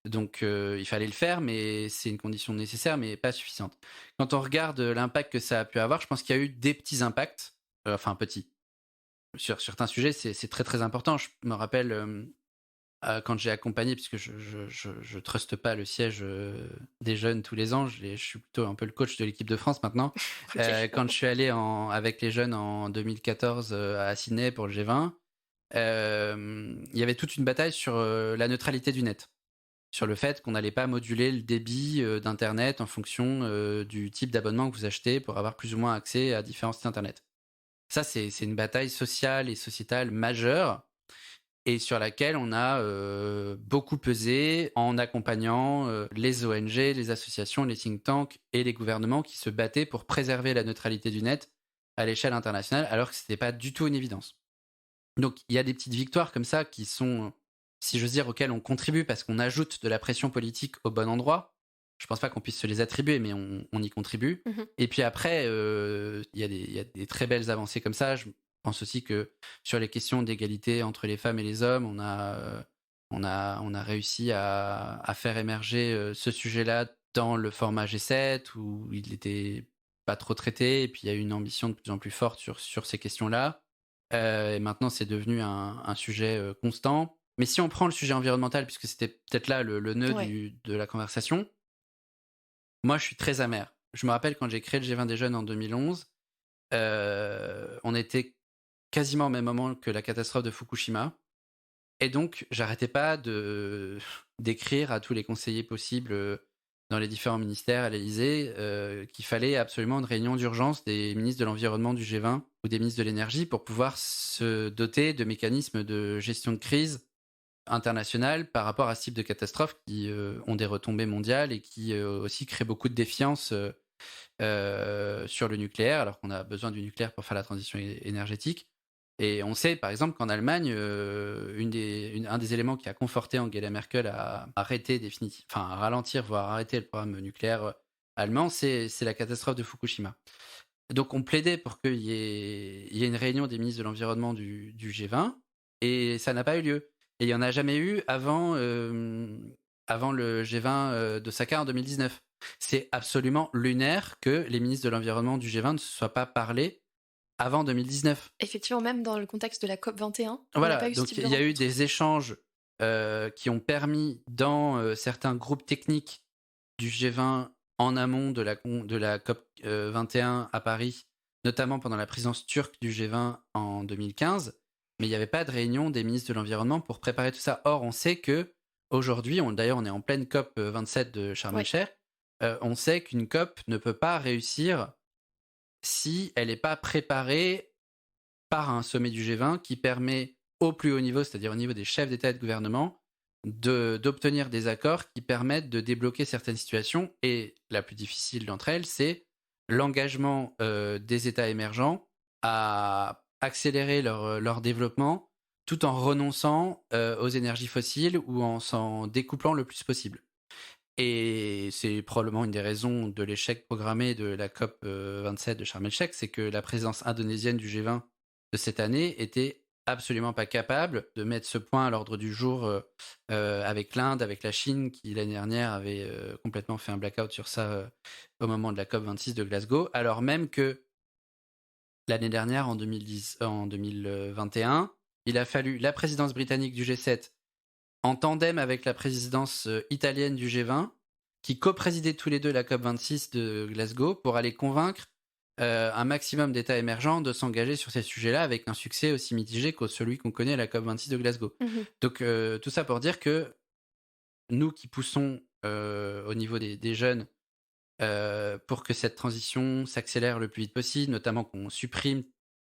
Donc il fallait le faire, mais c'est une condition nécessaire, mais pas suffisante. Quand on regarde l'impact que ça a pu avoir, je pense qu'il y a eu des petits impacts, enfin petits. Sur certains sujets, c'est très très important. Je me rappelle quand j'ai accompagné, puisque je truste pas le siège des jeunes tous les ans, je suis plutôt un peu le coach de l'équipe de France maintenant. Ok. Quand je suis allé avec les jeunes en 2014 à Sydney pour le G20, il y avait toute une bataille sur la neutralité du net, sur le fait qu'on n'allait pas moduler le débit d'Internet en fonction du type d'abonnement que vous achetez pour avoir plus ou moins accès à différents sites Internet. Ça, c'est une bataille sociale et sociétale majeure et sur laquelle on a beaucoup pesé en accompagnant les ONG, les associations, les think tanks et les gouvernements qui se battaient pour préserver la neutralité du net à l'échelle internationale, alors que ce n'était pas du tout une évidence. Donc il y a des petites victoires comme ça qui sont, si j'ose dire, auxquelles on contribue parce qu'on ajoute de la pression politique au bon endroit. Je pense pas qu'on puisse se les attribuer, mais on y contribue. Mhm. Et puis après, il y a des très belles avancées comme ça. Je pense aussi que sur les questions d'égalité entre les femmes et les hommes, on a réussi à faire émerger ce sujet-là dans le format G7 où il n'était pas trop traité. Et puis il y a eu une ambition de plus en plus forte sur ces questions-là. Et maintenant, c'est devenu un sujet constant. Mais si on prend le sujet environnemental, puisque c'était peut-être là le nœud Ouais. de la conversation, moi, je suis très amer. Je me rappelle quand j'ai créé le G20 des jeunes en 2011, on était quasiment au même moment que la catastrophe de Fukushima. Et donc, j'arrêtais pas d'écrire à tous les conseillers possibles dans les différents ministères à l'Élysée qu'il fallait absolument une réunion d'urgence des ministres de l'environnement du G20 ou des ministres de l'énergie pour pouvoir se doter de mécanismes de gestion de crise internationale par rapport à ce type de catastrophes qui ont des retombées mondiales et qui aussi créent beaucoup de défiance sur le nucléaire, alors qu'on a besoin du nucléaire pour faire la transition énergétique. Et on sait, par exemple, qu'en Allemagne, un des éléments qui a conforté Angela Merkel à arrêter enfin à ralentir, voire arrêter le programme nucléaire allemand, c'est la catastrophe de Fukushima. Donc on plaidait pour qu'il y ait une réunion des ministres de l'environnement du G20, et ça n'a pas eu lieu. Et il n'y en a jamais eu avant le G20 d'Osaka en 2019. C'est absolument lunaire que les ministres de l'environnement du G20 ne se soient pas parlé avant 2019. Effectivement, même dans le contexte de la COP 21, on n'a Voilà, pas eu ce donc type de il y a eu rencontre. des échanges qui ont permis dans certains groupes techniques du G20 en amont de la COP 21 à Paris, notamment pendant la présidence turque du G20 en 2015, mais il n'y avait pas de réunion des ministres de l'environnement pour préparer tout ça. Or, on sait que aujourd'hui, d'ailleurs, on est en pleine COP 27 de Sharm Ouais. el-Sheikh, on sait qu'une COP ne peut pas réussir si elle n'est pas préparée par un sommet du G20 qui permet au plus haut niveau, c'est-à-dire au niveau des chefs d'État et de gouvernement, d'obtenir des accords qui permettent de débloquer certaines situations. Et la plus difficile d'entre elles, c'est l'engagement des États émergents à accélérer leur développement tout en renonçant aux énergies fossiles ou en s'en découplant le plus possible. Et c'est probablement une des raisons de l'échec programmé de la COP 27 de Sharm el-Sheikh, c'est que la présidence indonésienne du G20 de cette année était absolument pas capable de mettre ce point à l'ordre du jour avec l'Inde, avec la Chine, qui l'année dernière avait complètement fait un blackout sur ça au moment de la COP 26 de Glasgow, alors même que l'année dernière, en 2021, il a fallu la présidence britannique du G7 en tandem avec la présidence italienne du G20, qui co-présidaient tous les deux la COP26 de Glasgow pour aller convaincre un maximum d'États émergents de s'engager sur ces sujets-là avec un succès aussi mitigé que celui qu'on connaît à la COP26 de Glasgow. Mhm. Donc tout ça pour dire que nous qui poussons au niveau des jeunes pour que cette transition s'accélère le plus vite possible, notamment qu'on supprime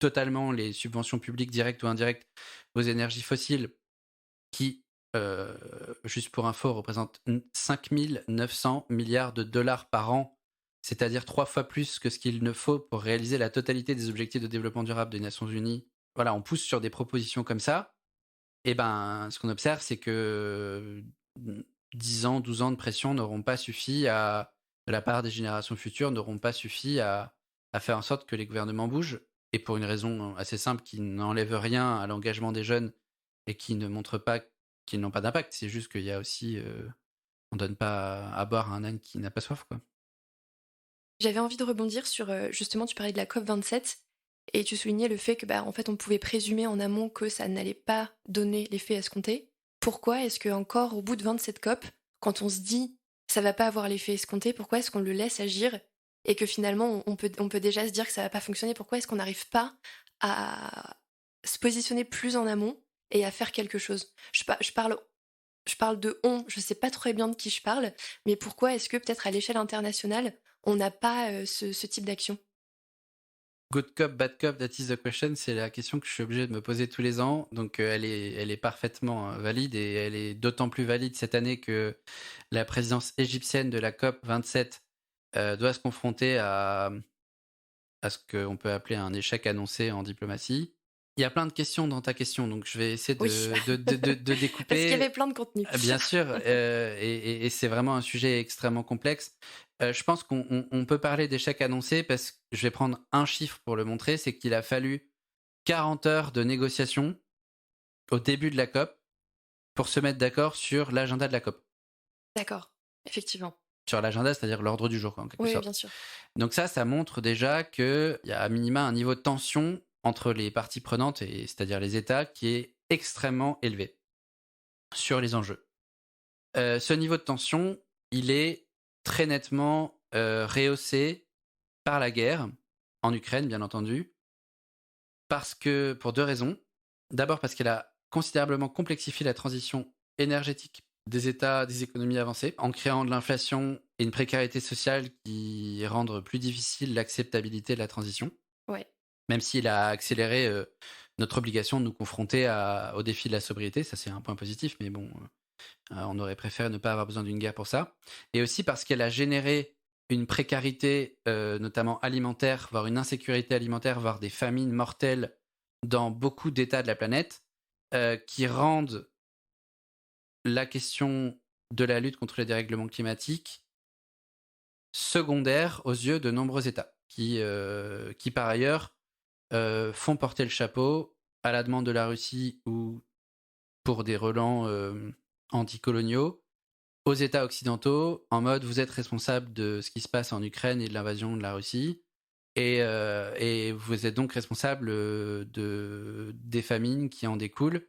totalement les subventions publiques directes ou indirectes aux énergies fossiles qui, juste pour info, représente 5 900 milliards de dollars par an, c'est-à-dire 3 fois plus que ce qu'il ne faut pour réaliser la totalité des objectifs de développement durable des Nations Unies. Voilà, on pousse sur des propositions comme ça. Et ben, ce qu'on observe, c'est que 10 ans, 12 ans de pression n'auront pas suffi de la part des générations futures, n'auront pas suffi à faire en sorte que les gouvernements bougent. Et pour une raison assez simple qui n'enlève rien à l'engagement des jeunes et qui ne montrent pas qu'ils n'ont pas d'impact. C'est juste qu'il y a aussi, on donne pas à boire à un âne qui n'a pas soif, quoi. J'avais envie de rebondir sur, justement, tu parlais de la COP27 et tu soulignais le fait que, bah, en fait, on pouvait présumer en amont que ça n'allait pas donner l'effet escompté. Pourquoi est-ce que encore au bout de 27 COP, quand on se dit: «Ça va pas avoir l'effet escompté», pourquoi est-ce qu'on le laisse agir et que finalement on peut déjà se dire que ça va pas fonctionner? Pourquoi est-ce qu'on n'arrive pas à se positionner plus en amont et à faire quelque chose? Je parle de «on», je sais pas très bien de qui je parle, mais pourquoi est-ce que peut-être à l'échelle internationale, on n'a pas, ce type d'action? Good cop, bad cop, that is the question. C'est la question que je suis obligé de me poser tous les ans. Donc, elle est parfaitement valide et elle est d'autant plus valide cette année que la présidence égyptienne de la COP 27 doit se confronter à ce qu'on peut appeler un échec annoncé en diplomatie. Il y a plein de questions dans ta question, donc je vais essayer Oui, de parce qu'il y découper. avait plein de contenu. Bien sûr, et c'est vraiment un sujet extrêmement complexe. Je pense qu'on peut parler d'échec annoncé parce que je vais prendre un chiffre pour le montrer, c'est qu'il a fallu 40 heures de négociation au début de la COP pour se mettre d'accord sur l'agenda de la COP. D'accord, effectivement. Sur l'agenda, c'est-à-dire l'ordre du jour, en quelque Oui, sorte. bien sûr. Donc ça montre déjà qu'il y a à minima un niveau de tension entre les parties prenantes, c'est-à-dire les États, qui est extrêmement élevé sur les enjeux. Ce niveau de tension, il est très nettement rehaussé par la guerre en Ukraine, bien entendu, pour deux raisons. D'abord parce qu'elle a considérablement complexifié la transition énergétique des États, des économies avancées, en créant de l'inflation et une précarité sociale qui rendent plus difficile l'acceptabilité de la transition, Ouais. même s'il a accéléré notre obligation de nous confronter au défi de la sobriété. Ça, c'est un point positif, mais bon, on aurait préféré ne pas avoir besoin d'une guerre pour ça. Et aussi parce qu'elle a généré une précarité, notamment alimentaire, voire une insécurité alimentaire, voire des famines mortelles dans beaucoup d'États de la planète, qui rendent la question de la lutte contre les dérèglements climatiques secondaire aux yeux de nombreux États, qui par ailleurs font porter le chapeau à la demande de la Russie ou pour des relents anticoloniaux aux États occidentaux, en mode vous êtes responsable de ce qui se passe en Ukraine et de l'invasion de la Russie, et vous êtes donc responsable des famines qui en découlent.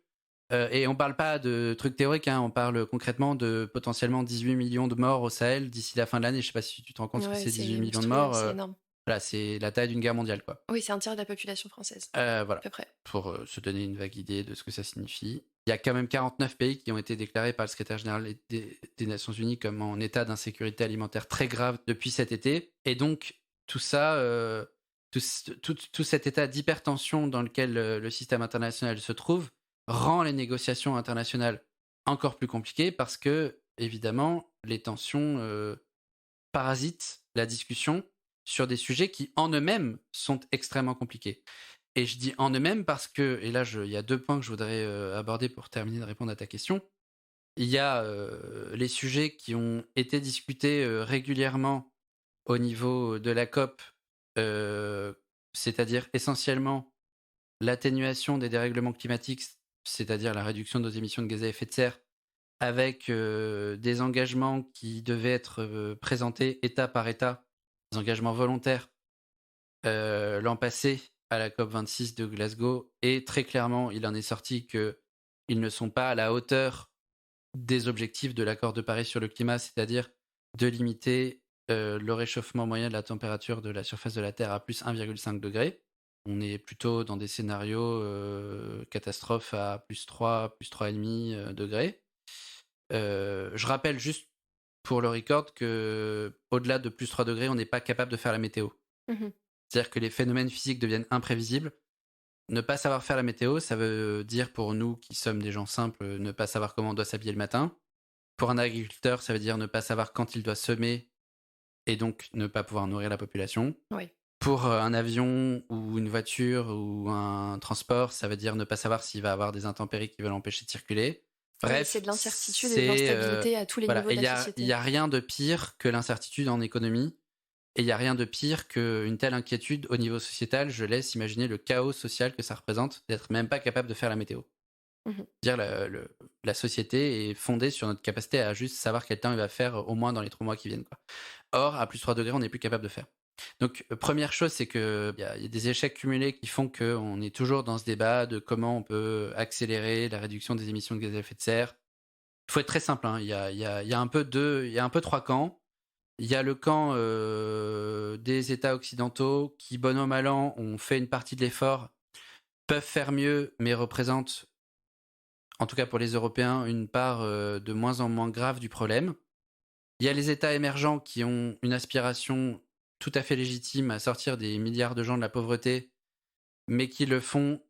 Et on parle pas de trucs théoriques, hein, on parle concrètement de potentiellement 18 millions de morts au Sahel d'ici la fin de l'année. Je sais pas si tu te rends compte ce que Ouais, c'est c'est 18 millions de monstrueux, morts. c'est énorme. Voilà, c'est la taille d'une guerre mondiale, quoi. Oui, c'est un tiers de la population française, à Voilà, peu près. pour se donner une vague idée de ce que ça signifie. Il y a quand même 49 pays qui ont été déclarés par le secrétaire général des Nations Unies comme en état d'insécurité alimentaire très grave depuis cet été. Et donc, tout ça, tout cet état d'hypertension dans lequel le système international se trouve, rend les négociations internationales encore plus compliquées parce que, évidemment, les tensions parasitent la discussion sur des sujets qui, en eux-mêmes, sont extrêmement compliqués. Et je dis en eux-mêmes parce que, et là, il y a deux points que je voudrais aborder pour terminer de répondre à ta question. Il y a les sujets qui ont été discutés régulièrement au niveau de la COP, euh, c'est-à-dire essentiellement l'atténuation des dérèglements climatiques, c'est-à-dire la réduction de nos émissions de gaz à effet de serre, avec des engagements qui devaient être présentés État par État, des engagements volontaires l'an passé à la COP26 de Glasgow, et très clairement, il en est sorti qu'ils ne sont pas à la hauteur des objectifs de l'accord de Paris sur le climat, c'est-à-dire de limiter le réchauffement moyen de la température de la surface de la Terre à plus 1,5 degré. On est plutôt dans des scénarios catastrophes à plus 3, plus 3,5 degrés. Je rappelle juste pour le record que au-delà de plus 3 degrés, on n'est pas capable de faire la météo. Mmh. C'est-à-dire que les phénomènes physiques deviennent imprévisibles. Ne pas savoir faire la météo, ça veut dire pour nous qui sommes des gens simples, ne pas savoir comment on doit s'habiller le matin. Pour un agriculteur, ça veut dire ne pas savoir quand il doit semer et donc ne pas pouvoir nourrir la population. Oui. Pour un avion ou une voiture ou un transport, ça veut dire ne pas savoir s'il va avoir des intempéries qui veulent l'empêcher de circuler. Oui, c'est Bref, de l'incertitude et de c'est l'instabilité à tous les voilà, niveaux et de il la y société. a rien de pire que l'incertitude en économie, et il y a rien de pire qu'une telle inquiétude au niveau sociétal. Je laisse imaginer le chaos social que ça représente d'être même pas capable de faire la météo. Mhm. Dire la société est fondée sur notre capacité à juste savoir quel temps il va faire au moins dans les 3 mois qui viennent, quoi. Or, à plus 3 degrés, on n'est plus capable de faire. Donc, première chose, c'est qu'il y a des échecs cumulés qui font qu'on est toujours dans ce débat de comment on peut accélérer la réduction des émissions de gaz à effet de serre. Il faut être très simple, hein. Il y a un peu 3 camps. Il y a le camp des États occidentaux qui, bon an mal an, ont fait une partie de l'effort, peuvent faire mieux, mais représentent, en tout cas pour les Européens, une part de moins en moins grave du problème. Il y a les États émergents qui ont une aspiration tout à fait légitime à sortir des milliards de gens de la pauvreté, mais qui le font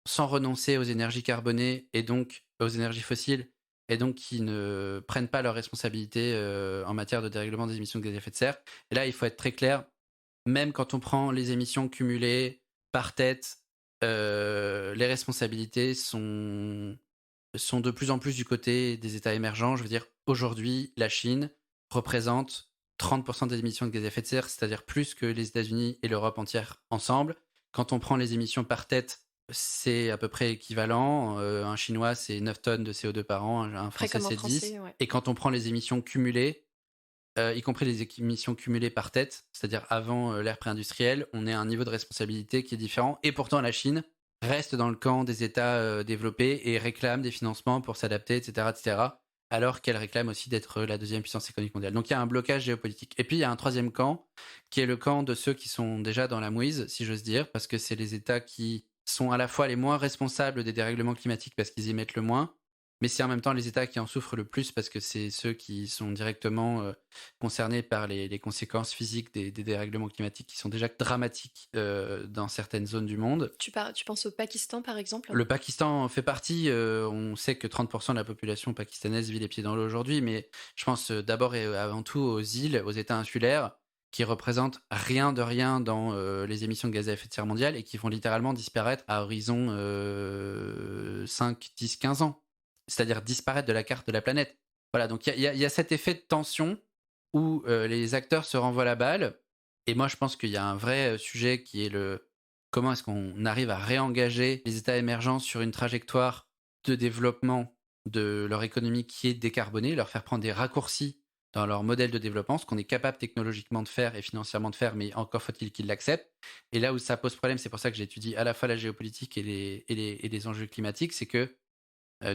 sans renoncer aux énergies carbonées et donc aux énergies fossiles, et donc qui ne prennent pas leurs responsabilités en matière de dérèglement des émissions de gaz à effet de serre. Et là, il faut être très clair, même quand on prend les émissions cumulées par tête, les responsabilités sont de plus en plus du côté des États émergents. Je veux dire, aujourd'hui, la Chine représente 30% des émissions de gaz à effet de serre, c'est-à-dire plus que les États-Unis et l'Europe entière ensemble. Quand on prend les émissions par tête, c'est à peu près équivalent. Un Chinois, c'est 9 tonnes de CO2 par an, un Après, Français, comme en c'est 10. français, ouais. Et quand on prend les émissions cumulées, y compris les émissions cumulées par tête, c'est-à-dire avant l'ère pré-industrielle, on est à un niveau de responsabilité qui est différent. Et pourtant, la Chine reste dans le camp des États développés et réclame des financements pour s'adapter, etc., etc., alors qu'elle réclame aussi d'être la deuxième puissance économique mondiale. Donc il y a un blocage géopolitique. Et puis il y a un troisième camp, qui est le camp de ceux qui sont déjà dans la mouise, si j'ose dire, parce que c'est les États qui sont à la fois les moins responsables des dérèglements climatiques parce qu'ils émettent le moins, mais c'est en même temps les États qui en souffrent le plus parce que c'est ceux qui sont directement concernés par les conséquences physiques des dérèglements climatiques qui sont déjà dramatiques dans certaines zones du monde. Tu penses au Pakistan, par exemple? Le Pakistan en fait partie. On sait que 30% de la population pakistanaise vit les pieds dans l'eau aujourd'hui, mais je pense d'abord et avant tout aux îles, aux États insulaires, qui représentent rien de rien dans les émissions de gaz à effet de serre mondiales et qui vont littéralement disparaître à horizon 5, 10, 15 ans. C'est-à-dire disparaître de la carte de la planète. Voilà, donc il y a cet effet de tension où les acteurs se renvoient la balle. Et moi, je pense qu'il y a un vrai sujet qui est comment est-ce qu'on arrive à réengager les États émergents sur une trajectoire de développement de leur économie qui est décarbonée, leur faire prendre des raccourcis dans leur modèle de développement, ce qu'on est capable technologiquement de faire et financièrement de faire, mais encore faut-il qu'ils l'acceptent. Et là où ça pose problème, c'est pour ça que j'étudie à la fois la géopolitique et les enjeux climatiques, c'est que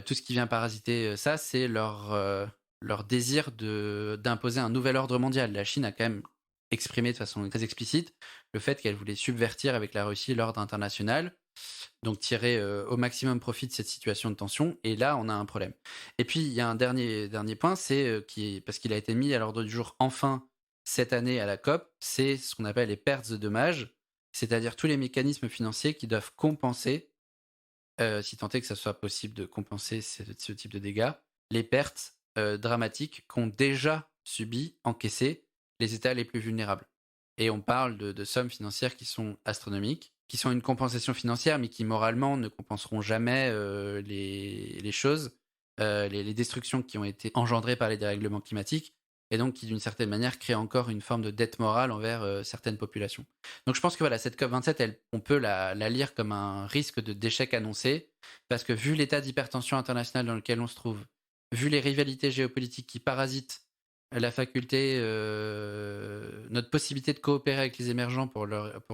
tout ce qui vient parasiter ça, c'est leur désir d'imposer un nouvel ordre mondial. La Chine a quand même exprimé de façon très explicite le fait qu'elle voulait subvertir avec la Russie l'ordre international, donc tirer au maximum profit de cette situation de tension. Et là, on a un problème. Et puis, il y a un dernier point, c'est parce qu'il a été mis à l'ordre du jour enfin cette année à la COP, c'est ce qu'on appelle les pertes de dommages, c'est-à-dire tous les mécanismes financiers qui doivent compenser si tant est que ça soit possible de compenser ce type de dégâts, les pertes dramatiques qu'ont déjà subies, encaissées les États les plus vulnérables. Et on parle de sommes financières qui sont astronomiques, qui sont une compensation financière, mais qui moralement ne compenseront jamais les choses, les destructions qui ont été engendrées par les dérèglements climatiques, et donc qui d'une certaine manière créent encore une forme de dette morale envers certaines populations. Donc je pense que voilà, cette COP27, on peut la lire comme un risque d'échec annoncé, parce que vu l'état d'hypertension internationale dans lequel on se trouve, vu les rivalités géopolitiques qui parasitent la faculté, notre possibilité de coopérer avec les émergents pour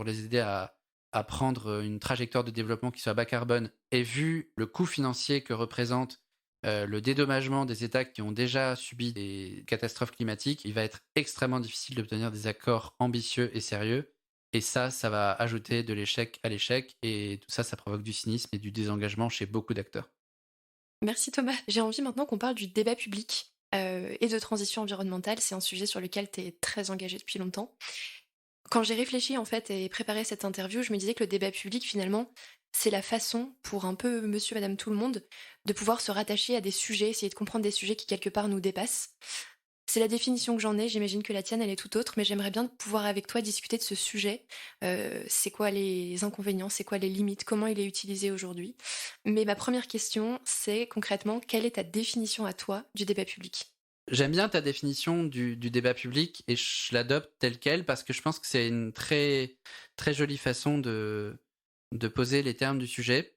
les aider à prendre une trajectoire de développement qui soit bas carbone, et vu le coût financier que représente le dédommagement des États qui ont déjà subi des catastrophes climatiques, il va être extrêmement difficile d'obtenir des accords ambitieux et sérieux. Et ça va ajouter de l'échec à l'échec. Et tout ça, ça provoque du cynisme et du désengagement chez beaucoup d'acteurs. Merci Thomas. J'ai envie maintenant qu'on parle du débat public et de transition environnementale. C'est un sujet sur lequel tu es très engagé depuis longtemps. Quand j'ai réfléchi en fait et préparé cette interview, je me disais que le débat public finalement, c'est la façon pour un peu monsieur, madame, tout le monde de pouvoir se rattacher à des sujets, essayer de comprendre des sujets qui quelque part nous dépassent. C'est la définition que j'en ai, j'imagine que la tienne elle est tout autre, mais j'aimerais bien pouvoir avec toi discuter de ce sujet. C'est quoi les inconvénients, c'est quoi les limites, comment il est utilisé aujourd'hui. Mais ma première question, c'est concrètement, quelle est ta définition à toi du débat public? J'aime bien ta définition du débat public et je l'adopte telle quelle parce que je pense que c'est une très, très jolie façon de poser les termes du sujet.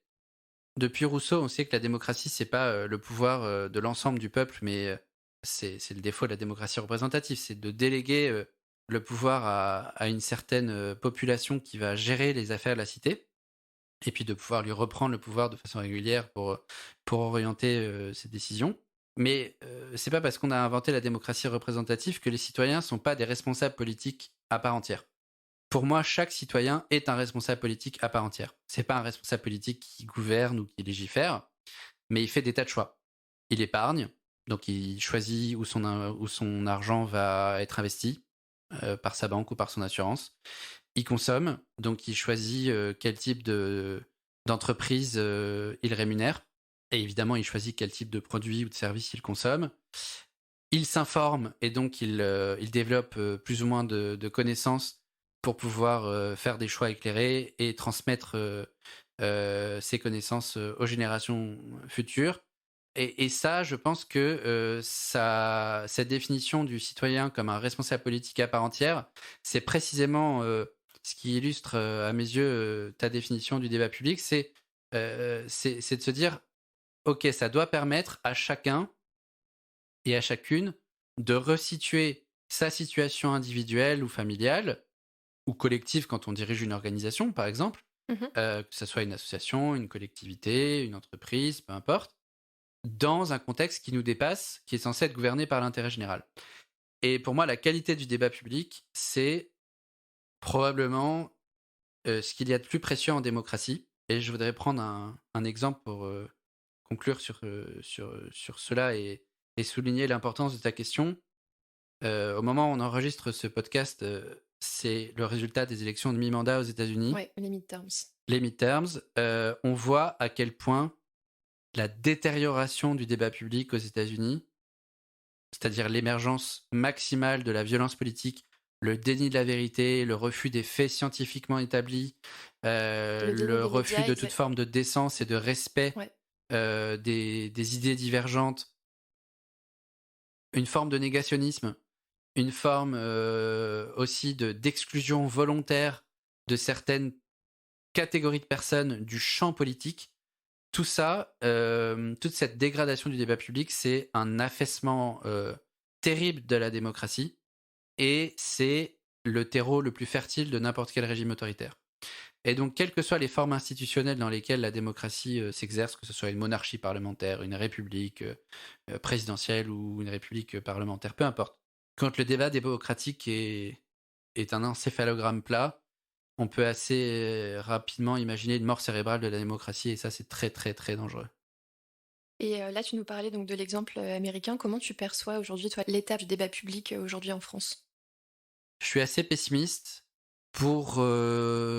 depuis Rousseau, on sait que la démocratie, c'est pas le pouvoir de l'ensemble du peuple, mais c'est le défaut de la démocratie représentative, c'est de déléguer le pouvoir à une certaine population qui va gérer les affaires de la cité, et puis de pouvoir lui reprendre le pouvoir de façon régulière pour orienter ses décisions. Mais c'est pas parce qu'on a inventé la démocratie représentative que les citoyens sont pas des responsables politiques à part entière. Pour moi, chaque citoyen est un responsable politique à part entière. C'est pas un responsable politique qui gouverne ou qui légifère, mais il fait des tas de choix. Il épargne, donc il choisit où son argent va être investi par sa banque ou par son assurance. Il consomme, donc il choisit quel type d'entreprise il rémunère. Et évidemment, il choisit quel type de produit ou de service il consomme. Il s'informe et donc il développe plus ou moins de connaissances pour pouvoir faire des choix éclairés et transmettre ces connaissances aux générations futures. Et ça, je pense que cette définition du citoyen comme un responsable politique à part entière, c'est précisément ce qui illustre, à mes yeux, ta définition du débat public, c'est de se dire, OK, ça doit permettre à chacun et à chacune de resituer sa situation individuelle ou familiale, ou collective quand on dirige une organisation, par exemple, Mhm. que ce soit une association, une collectivité, une entreprise, peu importe, dans un contexte qui nous dépasse, qui est censé être gouverné par l'intérêt général. Et pour moi, la qualité du débat public, c'est probablement ce qu'il y a de plus précieux en démocratie. Et je voudrais prendre un exemple pour conclure sur cela et souligner l'importance de ta question. Au moment où on enregistre ce podcast, c'est le résultat des élections de mi-mandat aux États-Unis, Ouais, les midterms. les midterms. On voit à quel point la détérioration du débat public aux États-Unis, c'est-à-dire l'émergence maximale de la violence politique, le déni de la vérité, le refus des faits scientifiquement établis, Le déni le des refus médias, de toute forme de décence et de respect Ouais. des idées divergentes, une forme de négationnisme, une forme aussi d'exclusion volontaire de certaines catégories de personnes du champ politique. Tout ça, toute cette dégradation du débat public, c'est un affaissement terrible de la démocratie et c'est le terreau le plus fertile de n'importe quel régime autoritaire. Et donc, quelles que soient les formes institutionnelles dans lesquelles la démocratie s'exerce, que ce soit une monarchie parlementaire, une république présidentielle ou une république parlementaire, peu importe, quand le débat démocratique est un encéphalogramme plat, on peut assez rapidement imaginer une mort cérébrale de la démocratie et ça, c'est très, très, très dangereux. Et là, tu nous parlais donc de l'exemple américain. Comment tu perçois aujourd'hui, toi, l'état du débat public aujourd'hui en France? Je suis assez pessimiste pour,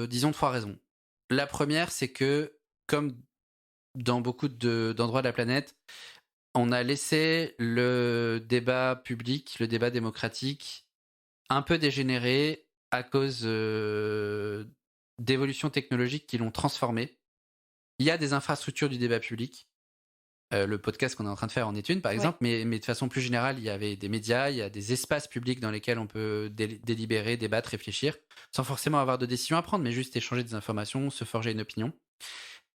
disons, 3 raisons. La première, c'est que, comme dans beaucoup d'endroits de la planète, on a laissé le débat public, le débat démocratique, un peu dégénérer à cause d'évolutions technologiques qui l'ont transformé. Il y a des infrastructures du débat public. Le podcast qu'on est en train de faire en est une, par exemple, mais de façon plus générale, il y avait des médias, il y a des espaces publics dans lesquels on peut délibérer, débattre, réfléchir, sans forcément avoir de décision à prendre, mais juste échanger des informations, se forger une opinion.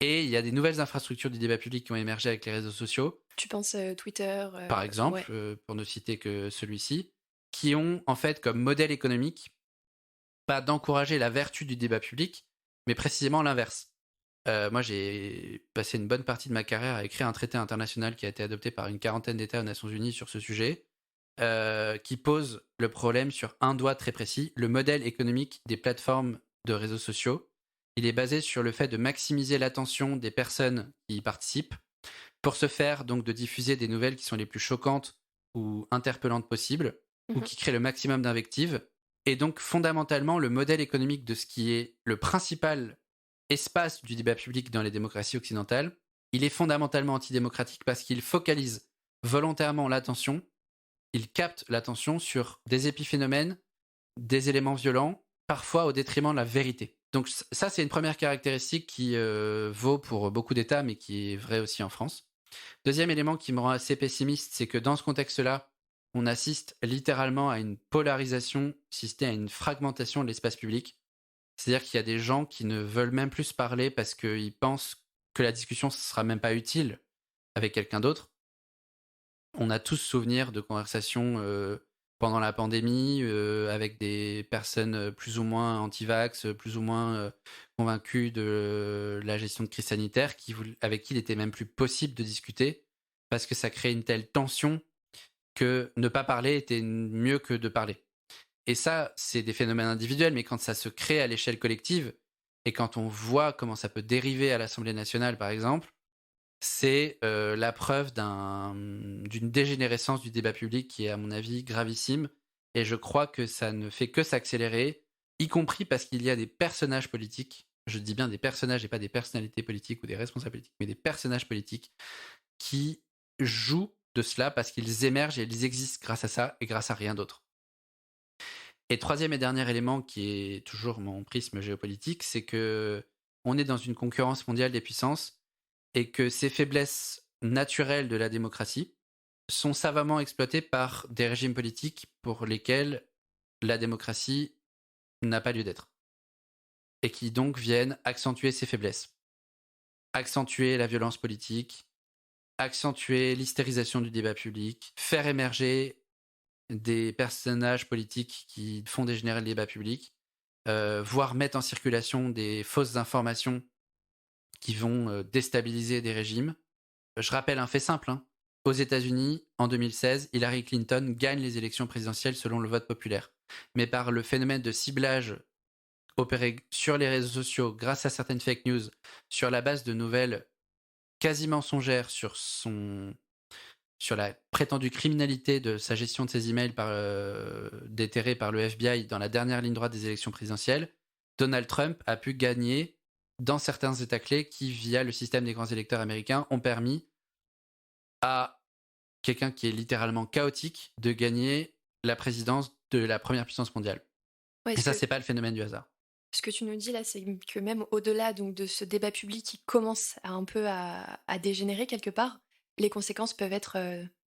Et il y a des nouvelles infrastructures du débat public qui ont émergé avec les réseaux sociaux, Tu penses Twitter par exemple, pour ne citer que celui-ci, qui ont en fait comme modèle économique pas d'encourager la vertu du débat public, mais précisément l'inverse. Moi, j'ai passé une bonne partie de ma carrière à écrire un traité international qui a été adopté par une quarantaine d'États aux Nations Unies sur ce sujet, qui pose le problème sur un doigt très précis, le modèle économique des plateformes de réseaux sociaux. Il est basé sur le fait de maximiser l'attention des personnes qui y participent, pour ce faire, donc, de diffuser des nouvelles qui sont les plus choquantes ou interpellantes possibles, ou qui créent le maximum d'invectives. Et donc, fondamentalement, le modèle économique de ce qui est le principal espace du débat public dans les démocraties occidentales, il est fondamentalement antidémocratique parce qu'il focalise volontairement l'attention, il capte l'attention sur des épiphénomènes, des éléments violents, parfois au détriment de la vérité. Donc ça, c'est une première caractéristique qui vaut pour beaucoup d'États, mais qui est vrai aussi en France. Deuxième élément qui me rend assez pessimiste, c'est que dans ce contexte-là, on assiste littéralement à une polarisation, si ce n'est à une fragmentation de l'espace public. C'est-à-dire qu'il y a des gens qui ne veulent même plus se parler parce qu'ils pensent que la discussion ne sera même pas utile avec quelqu'un d'autre. On a tous souvenir de conversations pendant la pandémie avec des personnes plus ou moins anti-vax, plus ou moins convaincues de la gestion de crise sanitaire, avec qui il était même plus possible de discuter parce que ça crée une telle tension que ne pas parler était mieux que de parler. Et ça, c'est des phénomènes individuels, mais quand ça se crée à l'échelle collective, et quand on voit comment ça peut dériver à l'Assemblée nationale, par exemple, c'est la preuve d'une dégénérescence du débat public qui est, à mon avis, gravissime. Et je crois que ça ne fait que s'accélérer, y compris parce qu'il y a des personnages politiques, je dis bien des personnages et pas des personnalités politiques ou des responsables politiques, mais des personnages politiques qui jouent de cela parce qu'ils émergent et ils existent grâce à ça et grâce à rien d'autre. Et troisième et dernier élément qui est toujours mon prisme géopolitique, c'est que on est dans une concurrence mondiale des puissances et que ces faiblesses naturelles de la démocratie sont savamment exploitées par des régimes politiques pour lesquels la démocratie n'a pas lieu d'être et qui donc viennent accentuer ces faiblesses, accentuer la violence politique, accentuer l'hystérisation du débat public, faire émerger des personnages politiques qui font dégénérer le débat public, voire mettre en circulation des fausses informations qui vont déstabiliser des régimes. Je rappelle un fait simple. Aux États-Unis, en 2016, Hillary Clinton gagne les élections présidentielles selon le vote populaire. Mais par le phénomène de ciblage opéré sur les réseaux sociaux grâce à certaines fake news, sur la base de nouvelles quasi mensongères sur la prétendue criminalité de sa gestion de ses emails déterrés par le FBI dans la dernière ligne droite des élections présidentielles, Donald Trump a pu gagner dans certains États clés qui, via le système des grands électeurs américains, ont permis à quelqu'un qui est littéralement chaotique de gagner la présidence de la première puissance mondiale. Ouais, et ça, c'est pas le phénomène du hasard. Ce que tu nous dis là, c'est que même au-delà donc, de ce débat public qui commence un peu à dégénérer quelque part, les conséquences peuvent être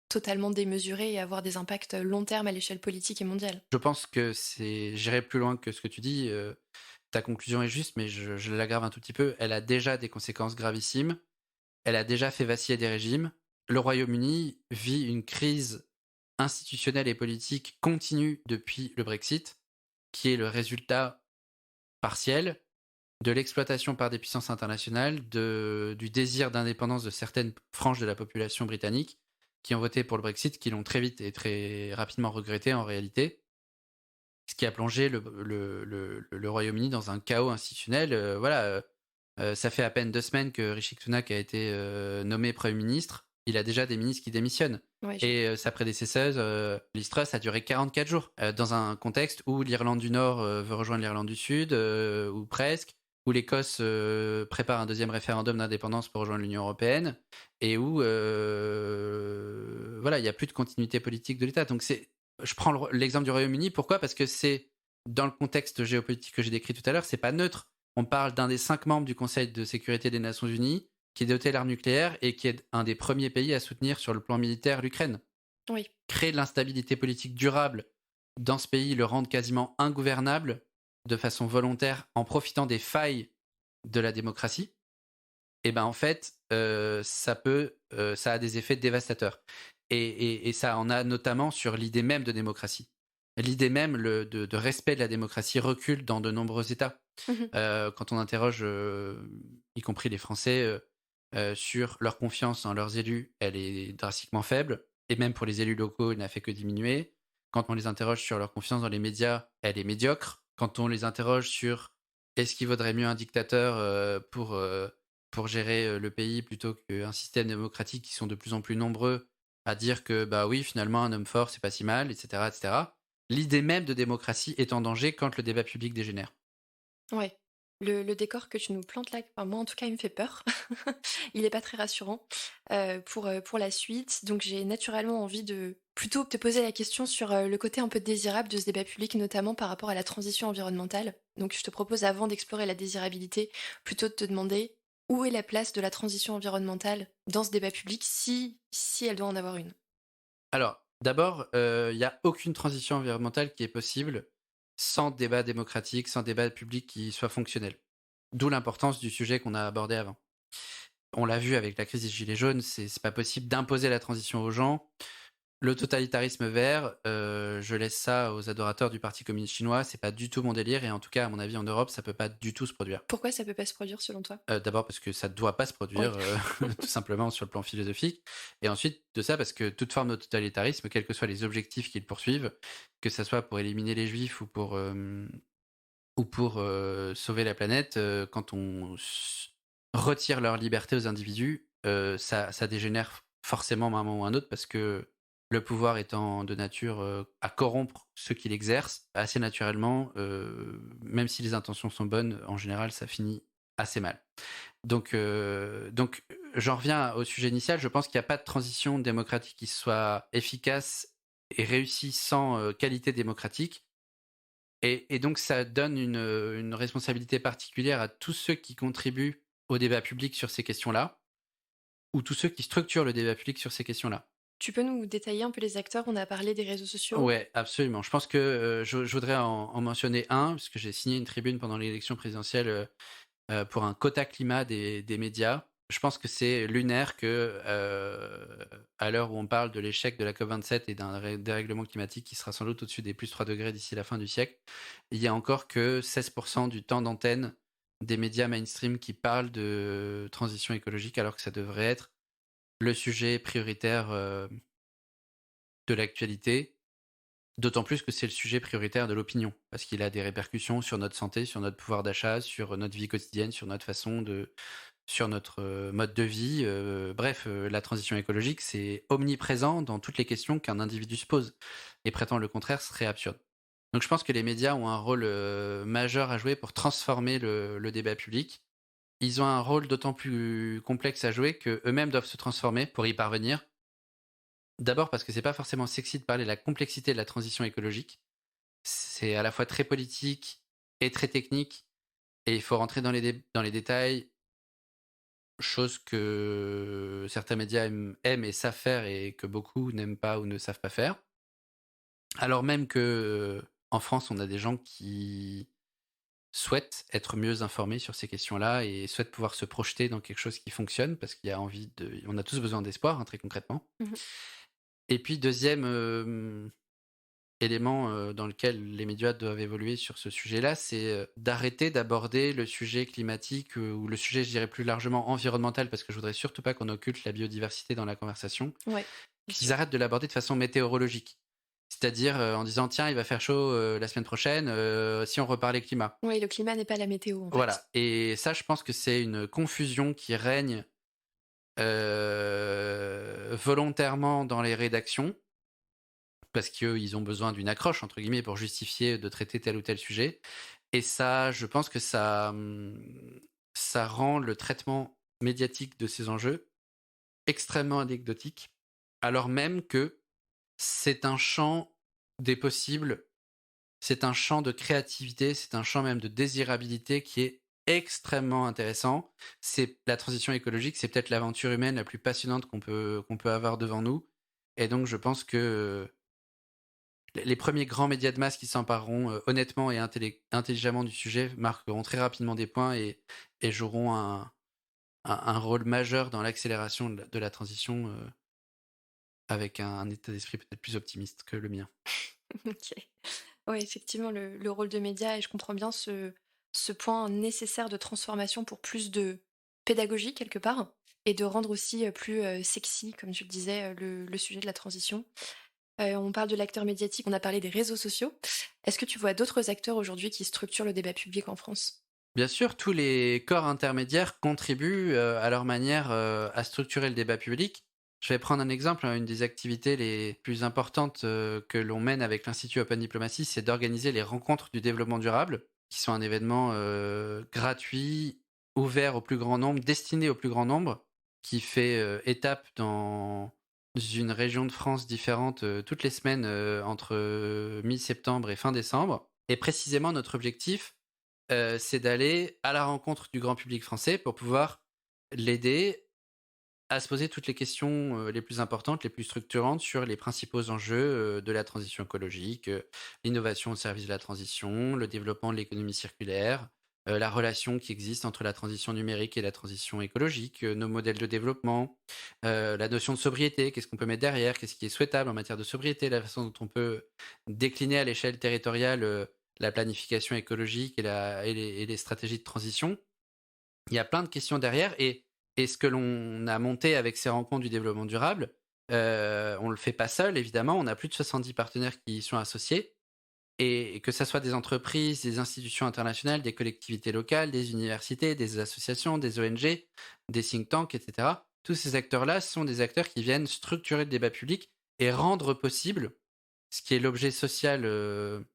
totalement démesurées et avoir des impacts long terme à l'échelle politique et mondiale. Je pense que j'irai plus loin que ce que tu dis. Ta conclusion est juste, mais je l'aggrave un tout petit peu. Elle a déjà des conséquences gravissimes. Elle a déjà fait vaciller des régimes. Le Royaume-Uni vit une crise institutionnelle et politique continue depuis le Brexit, qui est le résultat partiel de l'exploitation par des puissances internationales du désir d'indépendance de certaines franges de la population britannique qui ont voté pour le Brexit, qui l'ont très vite et très rapidement regretté en réalité, ce qui a plongé le Royaume-Uni dans un chaos institutionnel. Ça fait à peine 2 semaines que Rishi Sunak a été nommé Premier ministre. Il a déjà des ministres qui démissionnent. Ouais, et sa prédécesseuse, Liz Truss, a duré 44 jours, dans un contexte où l'Irlande du Nord veut rejoindre l'Irlande du Sud, ou presque, où l'Écosse prépare un deuxième référendum d'indépendance pour rejoindre l'Union européenne, et où il n'y a plus de continuité politique de l'État. Donc je prends l'exemple du Royaume-Uni. Pourquoi ? Parce que c'est, dans le contexte géopolitique que j'ai décrit tout à l'heure, c'est pas neutre. On parle d'un des 5 membres du Conseil de sécurité des Nations Unies qui est doté d'armes nucléaires et qui est un des premiers pays à soutenir sur le plan militaire l'Ukraine. Oui. Créer de l'instabilité politique durable dans ce pays, le rendre quasiment ingouvernable de façon volontaire en profitant des failles de la démocratie, et ben en fait, ça a des effets dévastateurs. Et ça en a notamment sur l'idée même de démocratie. L'idée même de respect de la démocratie recule dans de nombreux États. Quand on interroge, y compris les Français, sur leur confiance en leurs élus, elle est drastiquement faible. Et même pour les élus locaux, elle n'a fait que diminuer. Quand on les interroge sur leur confiance dans les médias, elle est médiocre. Quand on les interroge sur est-ce qu'il vaudrait mieux un dictateur pour gérer le pays plutôt qu'un système démocratique, qui sont de plus en plus nombreux à dire que bah oui, finalement un homme fort c'est pas si mal, etc., etc. L'idée même de démocratie est en danger quand le débat public dégénère. Ouais. Le décor que tu nous plantes là, moi en tout cas il me fait peur. Il n'est pas très rassurant pour la suite. Donc j'ai naturellement envie de plutôt te poser la question sur le côté un peu désirable de ce débat public, notamment par rapport à la transition environnementale. Donc je te propose, avant d'explorer la désirabilité, plutôt de te demander où est la place de la transition environnementale dans ce débat public, si elle doit en avoir une. Alors, d'abord, il n'y a aucune transition environnementale qui est possible sans débat démocratique, sans débat public qui soit fonctionnel. D'où l'importance du sujet qu'on a abordé avant. On l'a vu avec la crise des Gilets jaunes, c'est pas possible d'imposer la transition aux gens. Le totalitarisme vert, je laisse ça aux adorateurs du Parti communiste chinois. C'est pas du tout mon délire et en tout cas, à mon avis, en Europe, ça peut pas du tout se produire. Pourquoi ça peut pas se produire selon toi? D'abord parce que ça ne doit pas se produire, tout simplement sur le plan philosophique. Et ensuite de ça, parce que toute forme de totalitarisme, quels que soient les objectifs qu'ils poursuivent, que ça soit pour éliminer les juifs ou pour sauver la planète, quand on retire leur liberté aux individus, ça dégénère forcément à un moment ou à un autre parce que le pouvoir étant de nature à corrompre ceux qui l'exercent, assez naturellement, même si les intentions sont bonnes, en général, ça finit assez mal. Donc, j'en reviens au sujet initial. Je pense qu'il n'y a pas de transition démocratique qui soit efficace et réussie sans qualité démocratique. Et donc, ça donne une responsabilité particulière à tous ceux qui contribuent au débat public sur ces questions-là, ou tous ceux qui structurent le débat public sur ces questions-là. Tu peux nous détailler un peu les acteurs? On a parlé des réseaux sociaux. Ouais, absolument. Je pense que je voudrais en mentionner un, parce que j'ai signé une tribune pendant l'élection présidentielle pour un quota climat des médias. Je pense que c'est lunaire que, à l'heure où on parle de l'échec de la COP27 et d'un dérèglement climatique qui sera sans doute au-dessus des plus 3 degrés d'ici la fin du siècle, il y a encore que 16% du temps d'antenne des médias mainstream qui parlent de transition écologique, alors que ça devrait être le sujet prioritaire de l'actualité. D'autant plus que c'est le sujet prioritaire de l'opinion, parce qu'il a des répercussions sur notre santé, sur notre pouvoir d'achat, sur notre vie quotidienne, sur notre façon de, sur notre mode de vie. Bref, la transition écologique, c'est omniprésent dans toutes les questions qu'un individu se pose. Et prétendre le contraire serait absurde. Donc je pense que les médias ont un rôle majeur à jouer pour transformer le débat public. Ils ont un rôle d'autant plus complexe à jouer qu'eux-mêmes doivent se transformer pour y parvenir. D'abord parce que c'est pas forcément sexy de parler de la complexité de la transition écologique. C'est à la fois très politique et très technique. Et il faut rentrer dans les détails, chose que certains médias aiment et savent faire et que beaucoup n'aiment pas ou ne savent pas faire. Alors même que en France, on a des gens qui souhaitent être mieux informés sur ces questions-là et souhaitent pouvoir se projeter dans quelque chose qui fonctionne parce qu'il y a on a tous besoin d'espoir, hein, très concrètement. Mhm. Et puis deuxième élément dans lequel les médias doivent évoluer sur ce sujet-là, c'est d'arrêter d'aborder le sujet climatique ou le sujet, je dirais plus largement environnemental, parce que je voudrais surtout pas qu'on occulte la biodiversité dans la conversation, Ouais. qu'ils arrêtent de l'aborder de façon météorologique. C'est-à-dire en disant, tiens, il va faire chaud la semaine prochaine, si on reparlait climat. Oui, le climat n'est pas la météo, en fait. Voilà. Et ça, je pense que c'est une confusion qui règne volontairement dans les rédactions, parce qu'ils ont besoin d'une accroche, entre guillemets, pour justifier de traiter tel ou tel sujet. Et ça, je pense que ça rend le traitement médiatique de ces enjeux extrêmement anecdotique, alors même que c'est un champ des possibles, c'est un champ de créativité, c'est un champ même de désirabilité qui est extrêmement intéressant. C'est la transition écologique, c'est peut-être l'aventure humaine la plus passionnante qu'on peut avoir devant nous. Et donc, je pense que les premiers grands médias de masse qui s'empareront honnêtement et intelligemment du sujet marqueront très rapidement des points et joueront un rôle majeur dans l'accélération de la transition avec un état d'esprit peut-être plus optimiste que le mien. Ok. Oui, effectivement, le rôle de média, et je comprends bien ce point nécessaire de transformation pour plus de pédagogie quelque part, et de rendre aussi plus sexy, comme tu le disais, le sujet de la transition. On parle de l'acteur médiatique, on a parlé des réseaux sociaux. Est-ce que tu vois d'autres acteurs aujourd'hui qui structurent le débat public en France? Bien sûr, tous les corps intermédiaires contribuent à leur manière à structurer le débat public. Je vais prendre un exemple, hein, une des activités les plus importantes que l'on mène avec l'Institut Open Diplomacy, c'est d'organiser les rencontres du développement durable, qui sont un événement gratuit, ouvert au plus grand nombre, destiné au plus grand nombre, qui fait étape dans une région de France différente toutes les semaines entre mi-septembre et fin décembre. Et précisément, notre objectif, c'est d'aller à la rencontre du grand public français pour pouvoir l'aider à se poser toutes les questions les plus importantes, les plus structurantes sur les principaux enjeux de la transition écologique, l'innovation au service de la transition, le développement de l'économie circulaire, la relation qui existe entre la transition numérique et la transition écologique, nos modèles de développement, la notion de sobriété, qu'est-ce qu'on peut mettre derrière, qu'est-ce qui est souhaitable en matière de sobriété, la façon dont on peut décliner à l'échelle territoriale la planification écologique et les stratégies de transition. Il y a plein de questions derrière et ce que l'on a monté avec ces rencontres du développement durable, on ne le fait pas seul, évidemment. On a plus de 70 partenaires qui y sont associés. Et que ce soit des entreprises, des institutions internationales, des collectivités locales, des universités, des associations, des ONG, des think tanks, etc. Tous ces acteurs-là sont des acteurs qui viennent structurer le débat public et rendre possible ce qui est l'objet social de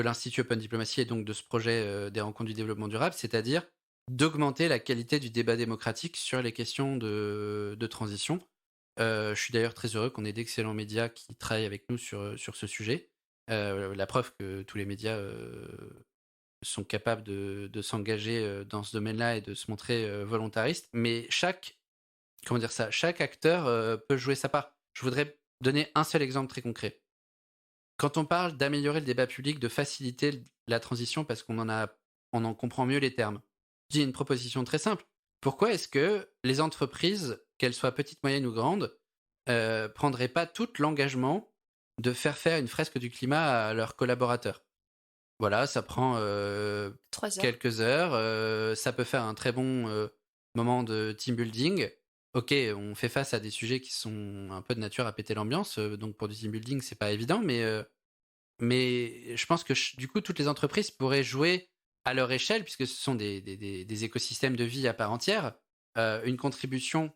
l'Institut Open Diplomacy et donc de ce projet des rencontres du développement durable, c'est-à-dire d'augmenter la qualité du débat démocratique sur les questions de transition. Je suis d'ailleurs très heureux qu'on ait d'excellents médias qui travaillent avec nous sur ce sujet. La preuve que tous les médias sont capables de s'engager dans ce domaine-là et de se montrer volontaristes. Mais chaque acteur peut jouer sa part. Je voudrais donner un seul exemple très concret. Quand on parle d'améliorer le débat public, de faciliter la transition parce qu'on en comprend mieux les termes, je dis une proposition très simple. Pourquoi est-ce que les entreprises, qu'elles soient petites, moyennes ou grandes, prendraient pas tout l'engagement de faire une fresque du climat à leurs collaborateurs? Voilà, ça prend 3 heures. quelques heures, ça peut faire un très bon moment de team building. Ok, on fait face à des sujets qui sont un peu de nature à péter l'ambiance, donc pour du team building, c'est pas évident, mais je pense que du coup, toutes les entreprises pourraient jouer à leur échelle, puisque ce sont des écosystèmes de vie à part entière, une contribution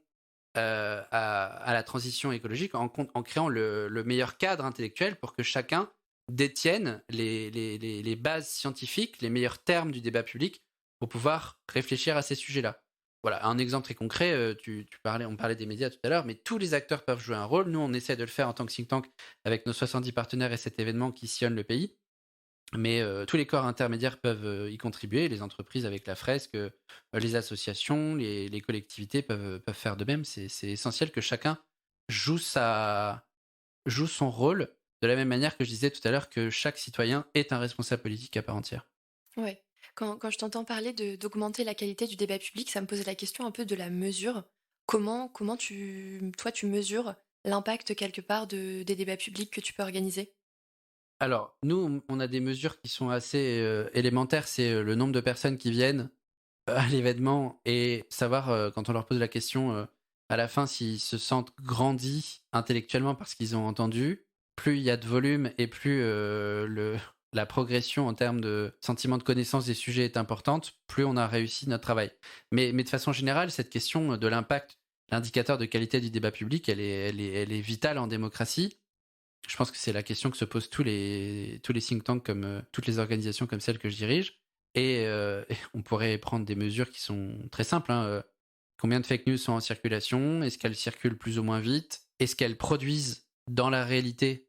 à la transition écologique en créant le meilleur cadre intellectuel pour que chacun détienne les bases scientifiques, les meilleurs termes du débat public pour pouvoir réfléchir à ces sujets-là. Voilà, un exemple très concret, on parlait des médias tout à l'heure, mais tous les acteurs peuvent jouer un rôle. Nous, on essaie de le faire en tant que think tank avec nos 70 partenaires et cet événement qui sillonne le pays. Mais tous les corps intermédiaires peuvent y contribuer, les entreprises avec la fresque, les associations, les collectivités peuvent faire de même. C'est essentiel que chacun joue son rôle de la même manière que je disais tout à l'heure que chaque citoyen est un responsable politique à part entière. Ouais. Quand je t'entends parler d'augmenter la qualité du débat public, ça me pose la question un peu de la mesure. Comment toi, tu mesures l'impact quelque part des débats publics que tu peux organiser? Alors, nous, on a des mesures qui sont assez élémentaires. C'est le nombre de personnes qui viennent à l'événement et savoir, quand on leur pose la question à la fin, s'ils se sentent grandis intellectuellement parce qu'ils ont entendu. Plus il y a de volume et plus la progression en termes de sentiment de connaissance des sujets est importante, plus on a réussi notre travail. Mais de façon générale, cette question de l'impact, l'indicateur de qualité du débat public, elle est vitale en démocratie. Je pense que c'est la question que se posent tous les think tanks, comme toutes les organisations comme celle que je dirige. Et on pourrait prendre des mesures qui sont très simples. Combien de fake news sont en circulation? Est-ce qu'elles circulent plus ou moins vite? Est-ce qu'elles produisent dans la réalité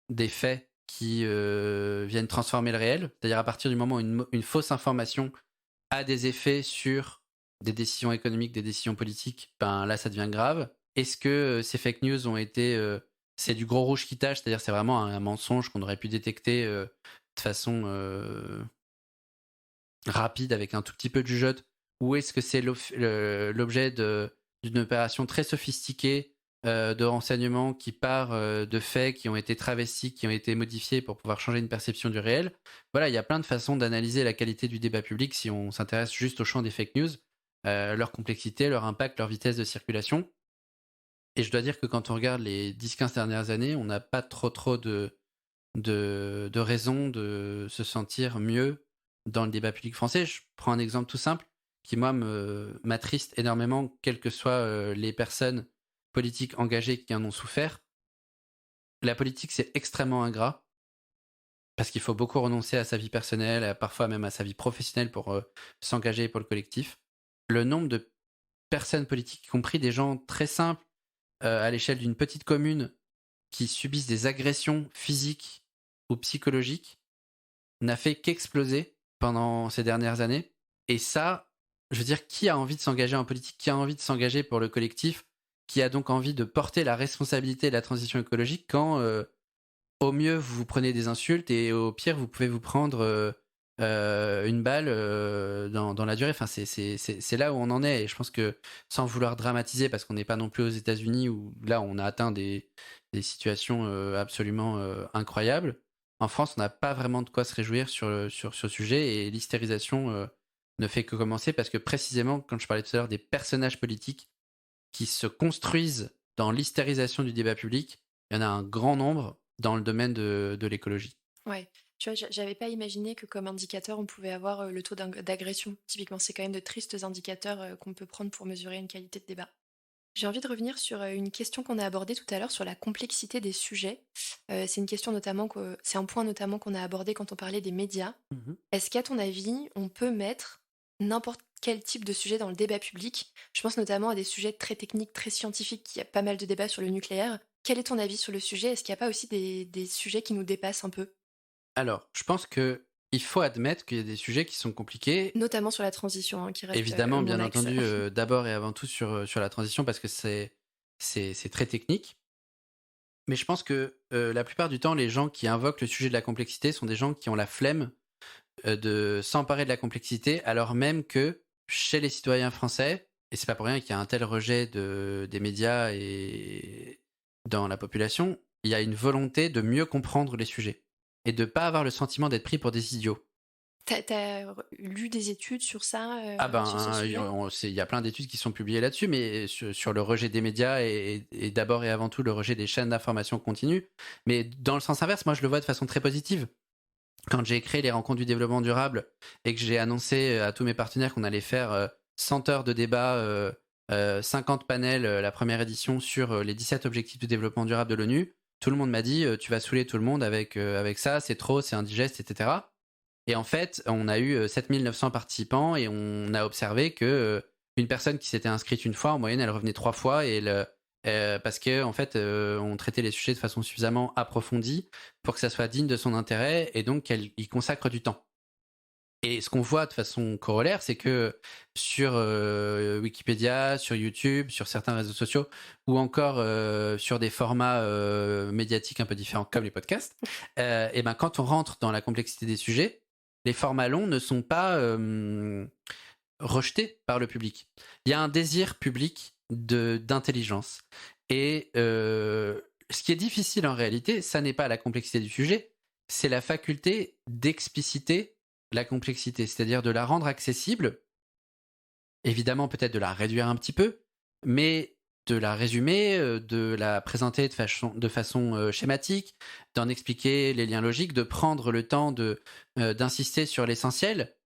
des faits qui viennent transformer le réel? C'est-à-dire à partir du moment où une fausse information a des effets sur des décisions économiques, des décisions politiques, ben là ça devient grave. Est-ce que ces fake news ont été... c'est du gros rouge qui tâche, c'est-à-dire c'est vraiment un mensonge qu'on aurait pu détecter de façon rapide avec un tout petit peu de jugeote, ou est-ce que c'est l'objet d'une opération très sophistiquée de renseignement qui part de faits qui ont été travestis, qui ont été modifiés pour pouvoir changer une perception du réel? Voilà, il y a plein de façons d'analyser la qualité du débat public si on s'intéresse juste au champ des fake news, leur complexité, leur impact, leur vitesse de circulation. Et je dois dire que quand on regarde les 10-15 dernières années, on n'a pas trop de raisons de se sentir mieux dans le débat public français. Je prends un exemple tout simple qui, moi, m'attriste énormément, quelles que soient les personnes politiques engagées qui en ont souffert. La politique, c'est extrêmement ingrat parce qu'il faut beaucoup renoncer à sa vie personnelle, parfois même à sa vie professionnelle pour s'engager pour le collectif. Le nombre de personnes politiques, y compris des gens très simples, à l'échelle d'une petite commune qui subissent des agressions physiques ou psychologiques n'a fait qu'exploser pendant ces dernières années. Et ça, je veux dire, qui a envie de s'engager en politique? Qui a envie de s'engager pour le collectif? Qui a donc envie de porter la responsabilité de la transition écologique quand, au mieux, vous vous prenez des insultes et au pire, vous pouvez vous prendre une balle dans la durée. Enfin, c'est là où on en est. Et je pense que sans vouloir dramatiser, parce qu'on n'est pas non plus aux États-Unis où là on a atteint des situations absolument incroyables. En France, on n'a pas vraiment de quoi se réjouir sur ce sujet et l'hystérisation ne fait que commencer parce que précisément, quand je parlais tout à l'heure des personnages politiques qui se construisent dans l'hystérisation du débat public, il y en a un grand nombre dans le domaine de l'écologie. Ouais, tu vois, j'avais pas imaginé que comme indicateur, on pouvait avoir le taux d'agression. Typiquement, c'est quand même de tristes indicateurs qu'on peut prendre pour mesurer une qualité de débat. J'ai envie de revenir sur une question qu'on a abordée tout à l'heure sur la complexité des sujets. C'est une question notamment c'est un point notamment qu'on a abordé quand on parlait des médias. Est-ce qu'à ton avis, on peut mettre n'importe quel type de sujet dans le débat public? Je pense notamment à des sujets très techniques, très scientifiques. Il y a pas mal de débats sur le nucléaire. Quel est ton avis sur le sujet? Est-ce qu'il n'y a pas aussi des sujets qui nous dépassent un peu? Alors, je pense que il faut admettre qu'il y a des sujets qui sont compliqués. Notamment sur la transition, hein, qui reste Évidemment, bien mon axe. entendu, d'abord et avant tout sur la transition parce que c'est très technique. Mais je pense que la plupart du temps, les gens qui invoquent le sujet de la complexité sont des gens qui ont la flemme de s'emparer de la complexité, alors même que chez les citoyens français, et c'est pas pour rien qu'il y a un tel rejet des médias et dans la population, il y a une volonté de mieux comprendre les sujets et de pas avoir le sentiment d'être pris pour des idiots. T'as lu des études sur ça, sur ce sujet? Il y a plein d'études qui sont publiées là-dessus, mais sur le rejet des médias et d'abord et avant tout le rejet des chaînes d'information continue. Mais dans le sens inverse, moi je le vois de façon très positive. Quand j'ai créé les rencontres du développement durable et que j'ai annoncé à tous mes partenaires qu'on allait faire 100 heures de débat, 50 panels, la première édition sur les 17 objectifs de développement durable de l'ONU, tout le monde m'a dit tu vas saouler tout le monde avec ça, c'est trop, c'est indigeste, etc. Et en fait, on a eu 7900 participants et on a observé que une personne qui s'était inscrite une fois, en moyenne, elle revenait 3 fois parce que en fait, on traitait les sujets de façon suffisamment approfondie pour que ça soit digne de son intérêt et donc qu'elle y consacre du temps. Et ce qu'on voit de façon corollaire, c'est que sur Wikipédia, sur YouTube, sur certains réseaux sociaux, ou encore sur des formats médiatiques un peu différents comme les podcasts, et ben quand on rentre dans la complexité des sujets, les formats longs ne sont pas rejetés par le public. Il y a un désir public d'intelligence. Et ce qui est difficile en réalité, ça n'est pas la complexité du sujet, c'est la faculté d'expliciter la complexité, c'est-à-dire de la rendre accessible, évidemment peut-être de la réduire un petit peu, mais de la résumer, de la présenter de façon schématique, d'en expliquer les liens logiques, de prendre le temps d'insister sur l'essentiel.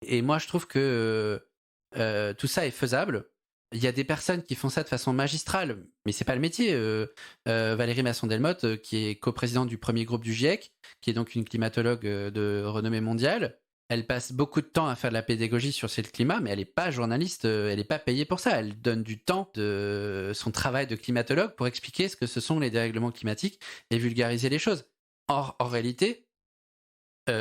Et moi, je trouve que tout ça est faisable. Il y a des personnes qui font ça de façon magistrale, mais c'est pas le métier. Valérie Masson-Delmotte, qui est coprésidente du premier groupe du GIEC, qui est donc une climatologue de renommée mondiale, elle passe beaucoup de temps à faire de la pédagogie sur le climat, mais elle n'est pas journaliste, elle n'est pas payée pour ça. Elle donne du temps de son travail de climatologue pour expliquer ce que ce sont les dérèglements climatiques et vulgariser les choses. Or, en réalité,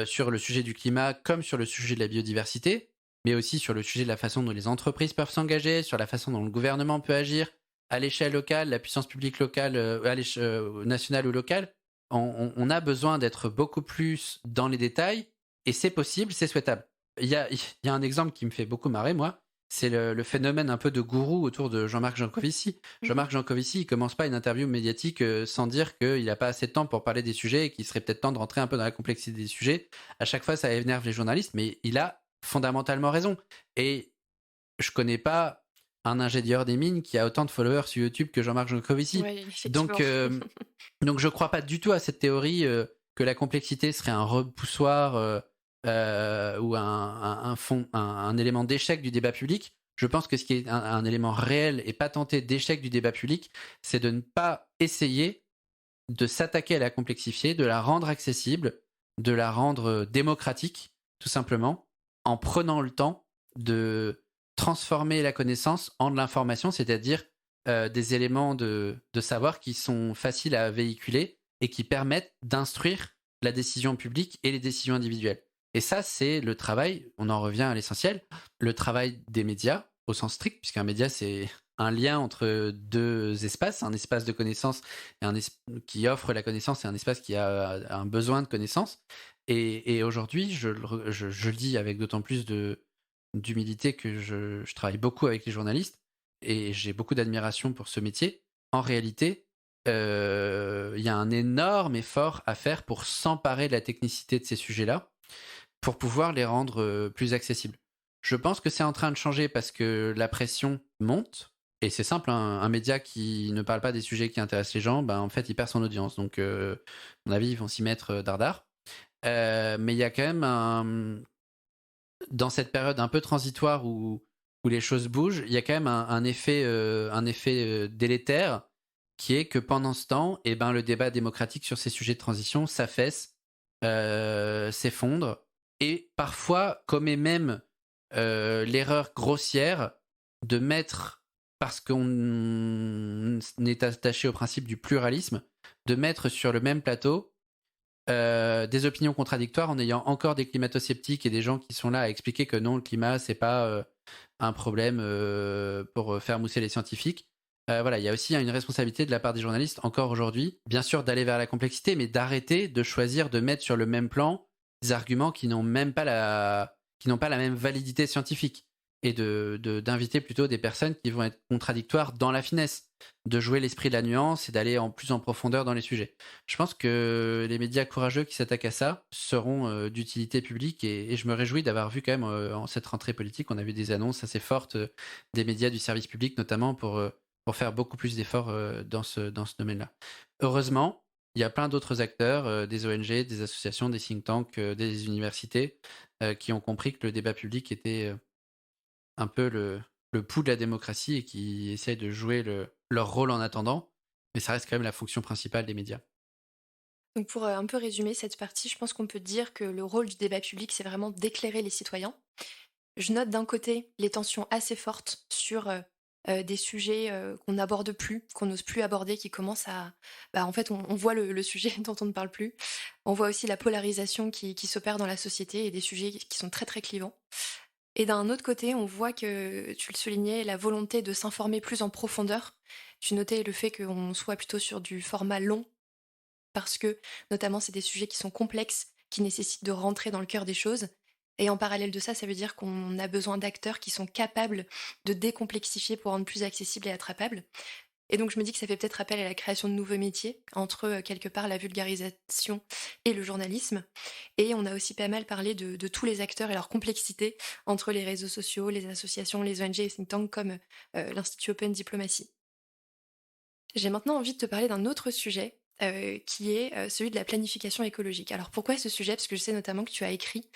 sur le sujet du climat comme sur le sujet de la biodiversité, mais aussi sur le sujet de la façon dont les entreprises peuvent s'engager, sur la façon dont le gouvernement peut agir, à l'échelle locale, la puissance publique locale, à l'échelle nationale ou locale, on a besoin d'être beaucoup plus dans les détails. Et c'est possible, c'est souhaitable. Il y a un exemple qui me fait beaucoup marrer, moi. C'est le phénomène un peu de gourou autour de Jean-Marc Jancovici. Jean-Marc Jancovici, il commence pas une interview médiatique sans dire qu'il n'a pas assez de temps pour parler des sujets et qu'il serait peut-être temps de rentrer un peu dans la complexité des sujets. À chaque fois, ça énerve les journalistes, mais il a fondamentalement raison. Et je connais pas un ingénieur des mines qui a autant de followers sur YouTube que Jean-Marc Jancovici. Oui, donc je crois pas du tout à cette théorie que la complexité serait un repoussoir ou un élément d'échec du débat public. Je pense que ce qui est un élément réel et pas tenté d'échec du débat public, c'est de ne pas essayer de s'attaquer à la complexifier, de la rendre accessible, de la rendre démocratique, tout simplement, en prenant le temps de transformer la connaissance en de l'information, c'est-à-dire des éléments de savoir qui sont faciles à véhiculer et qui permettent d'instruire la décision publique et les décisions individuelles. Et ça, c'est le travail, on en revient à l'essentiel, le travail des médias, au sens strict, puisqu'un média, c'est un lien entre deux espaces, un espace de connaissance qui offre la connaissance et un espace qui a un besoin de connaissance. Et aujourd'hui, je le dis avec d'autant plus d'humilité que je travaille beaucoup avec les journalistes et j'ai beaucoup d'admiration pour ce métier. En réalité, il y a un énorme effort à faire pour s'emparer de la technicité de ces sujets-là, pour pouvoir les rendre plus accessibles. Je pense que c'est en train de changer parce que la pression monte. Et c'est simple, hein, un média qui ne parle pas des sujets qui intéressent les gens, ben, en fait, il perd son audience. Donc, à mon avis, ils vont s'y mettre dardard. Mais il y a quand même dans cette période un peu transitoire où les choses bougent, il y a quand même un effet délétère qui est que pendant ce temps, eh ben, le débat démocratique sur ces sujets de transition s'affaisse, s'effondre, et parfois commet même l'erreur grossière de mettre, parce qu'on est attaché au principe du pluralisme, de mettre sur le même plateau des opinions contradictoires en ayant encore des climato-sceptiques et des gens qui sont là à expliquer que non, le climat, c'est pas un problème pour faire mousser les scientifiques. Voilà, il y a aussi une responsabilité de la part des journalistes, encore aujourd'hui, bien sûr d'aller vers la complexité, mais d'arrêter de choisir de mettre sur le même plan des arguments qui n'ont pas la même validité scientifique, et d'inviter plutôt des personnes qui vont être contradictoires dans la finesse, de jouer l'esprit de la nuance et d'aller plus en profondeur dans les sujets. Je pense que les médias courageux qui s'attaquent à ça seront d'utilité publique, et je me réjouis d'avoir vu quand même en cette rentrée politique, on a vu des annonces assez fortes des médias du service public notamment pour faire beaucoup plus d'efforts dans ce domaine-là. Heureusement, il y a plein d'autres acteurs, des ONG, des associations, des think tanks, des universités, qui ont compris que le débat public était un peu le pouls de la démocratie et qui essayent de jouer leur rôle en attendant. Mais ça reste quand même la fonction principale des médias. Donc pour un peu résumer cette partie, je pense qu'on peut dire que le rôle du débat public, c'est vraiment d'éclairer les citoyens. Je note d'un côté les tensions assez fortes sur des sujets qu'on n'aborde plus, qu'on n'ose plus aborder, qui commencent à... en fait, on voit le sujet dont on ne parle plus. On voit aussi la polarisation qui s'opère dans la société et des sujets qui sont très très clivants. Et d'un autre côté, on voit que, tu le soulignais, la volonté de s'informer plus en profondeur. Tu notais le fait qu'on soit plutôt sur du format long, parce que notamment c'est des sujets qui sont complexes, qui nécessitent de rentrer dans le cœur des choses. Et en parallèle de ça, ça veut dire qu'on a besoin d'acteurs qui sont capables de décomplexifier pour rendre plus accessible et attrapable. Et donc je me dis que ça fait peut-être appel à la création de nouveaux métiers, entre quelque part la vulgarisation et le journalisme. Et on a aussi pas mal parlé de tous les acteurs et leur complexité, entre les réseaux sociaux, les associations, les ONG et think tanks comme l'Institut Open Diplomacy. J'ai maintenant envie de te parler d'un autre sujet, qui est celui de la planification écologique. Alors pourquoi ce sujet? Parce que je sais notamment que tu as écrit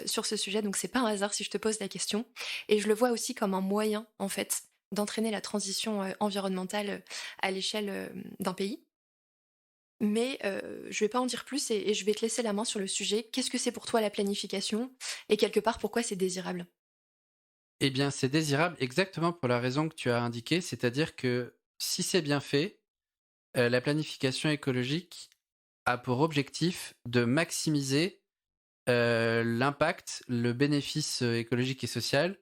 sur ce sujet, donc c'est pas un hasard si je te pose la question. Et je le vois aussi comme un moyen, en fait, d'entraîner la transition environnementale à l'échelle d'un pays. Mais je vais pas en dire plus, et je vais te laisser la main sur le sujet. Qu'est-ce que c'est pour toi la planification? Et quelque part, pourquoi c'est désirable? Eh bien, c'est désirable exactement pour la raison que tu as indiquée, c'est-à-dire que si c'est bien fait, la planification écologique a pour objectif de maximiser l'impact, le bénéfice écologique et social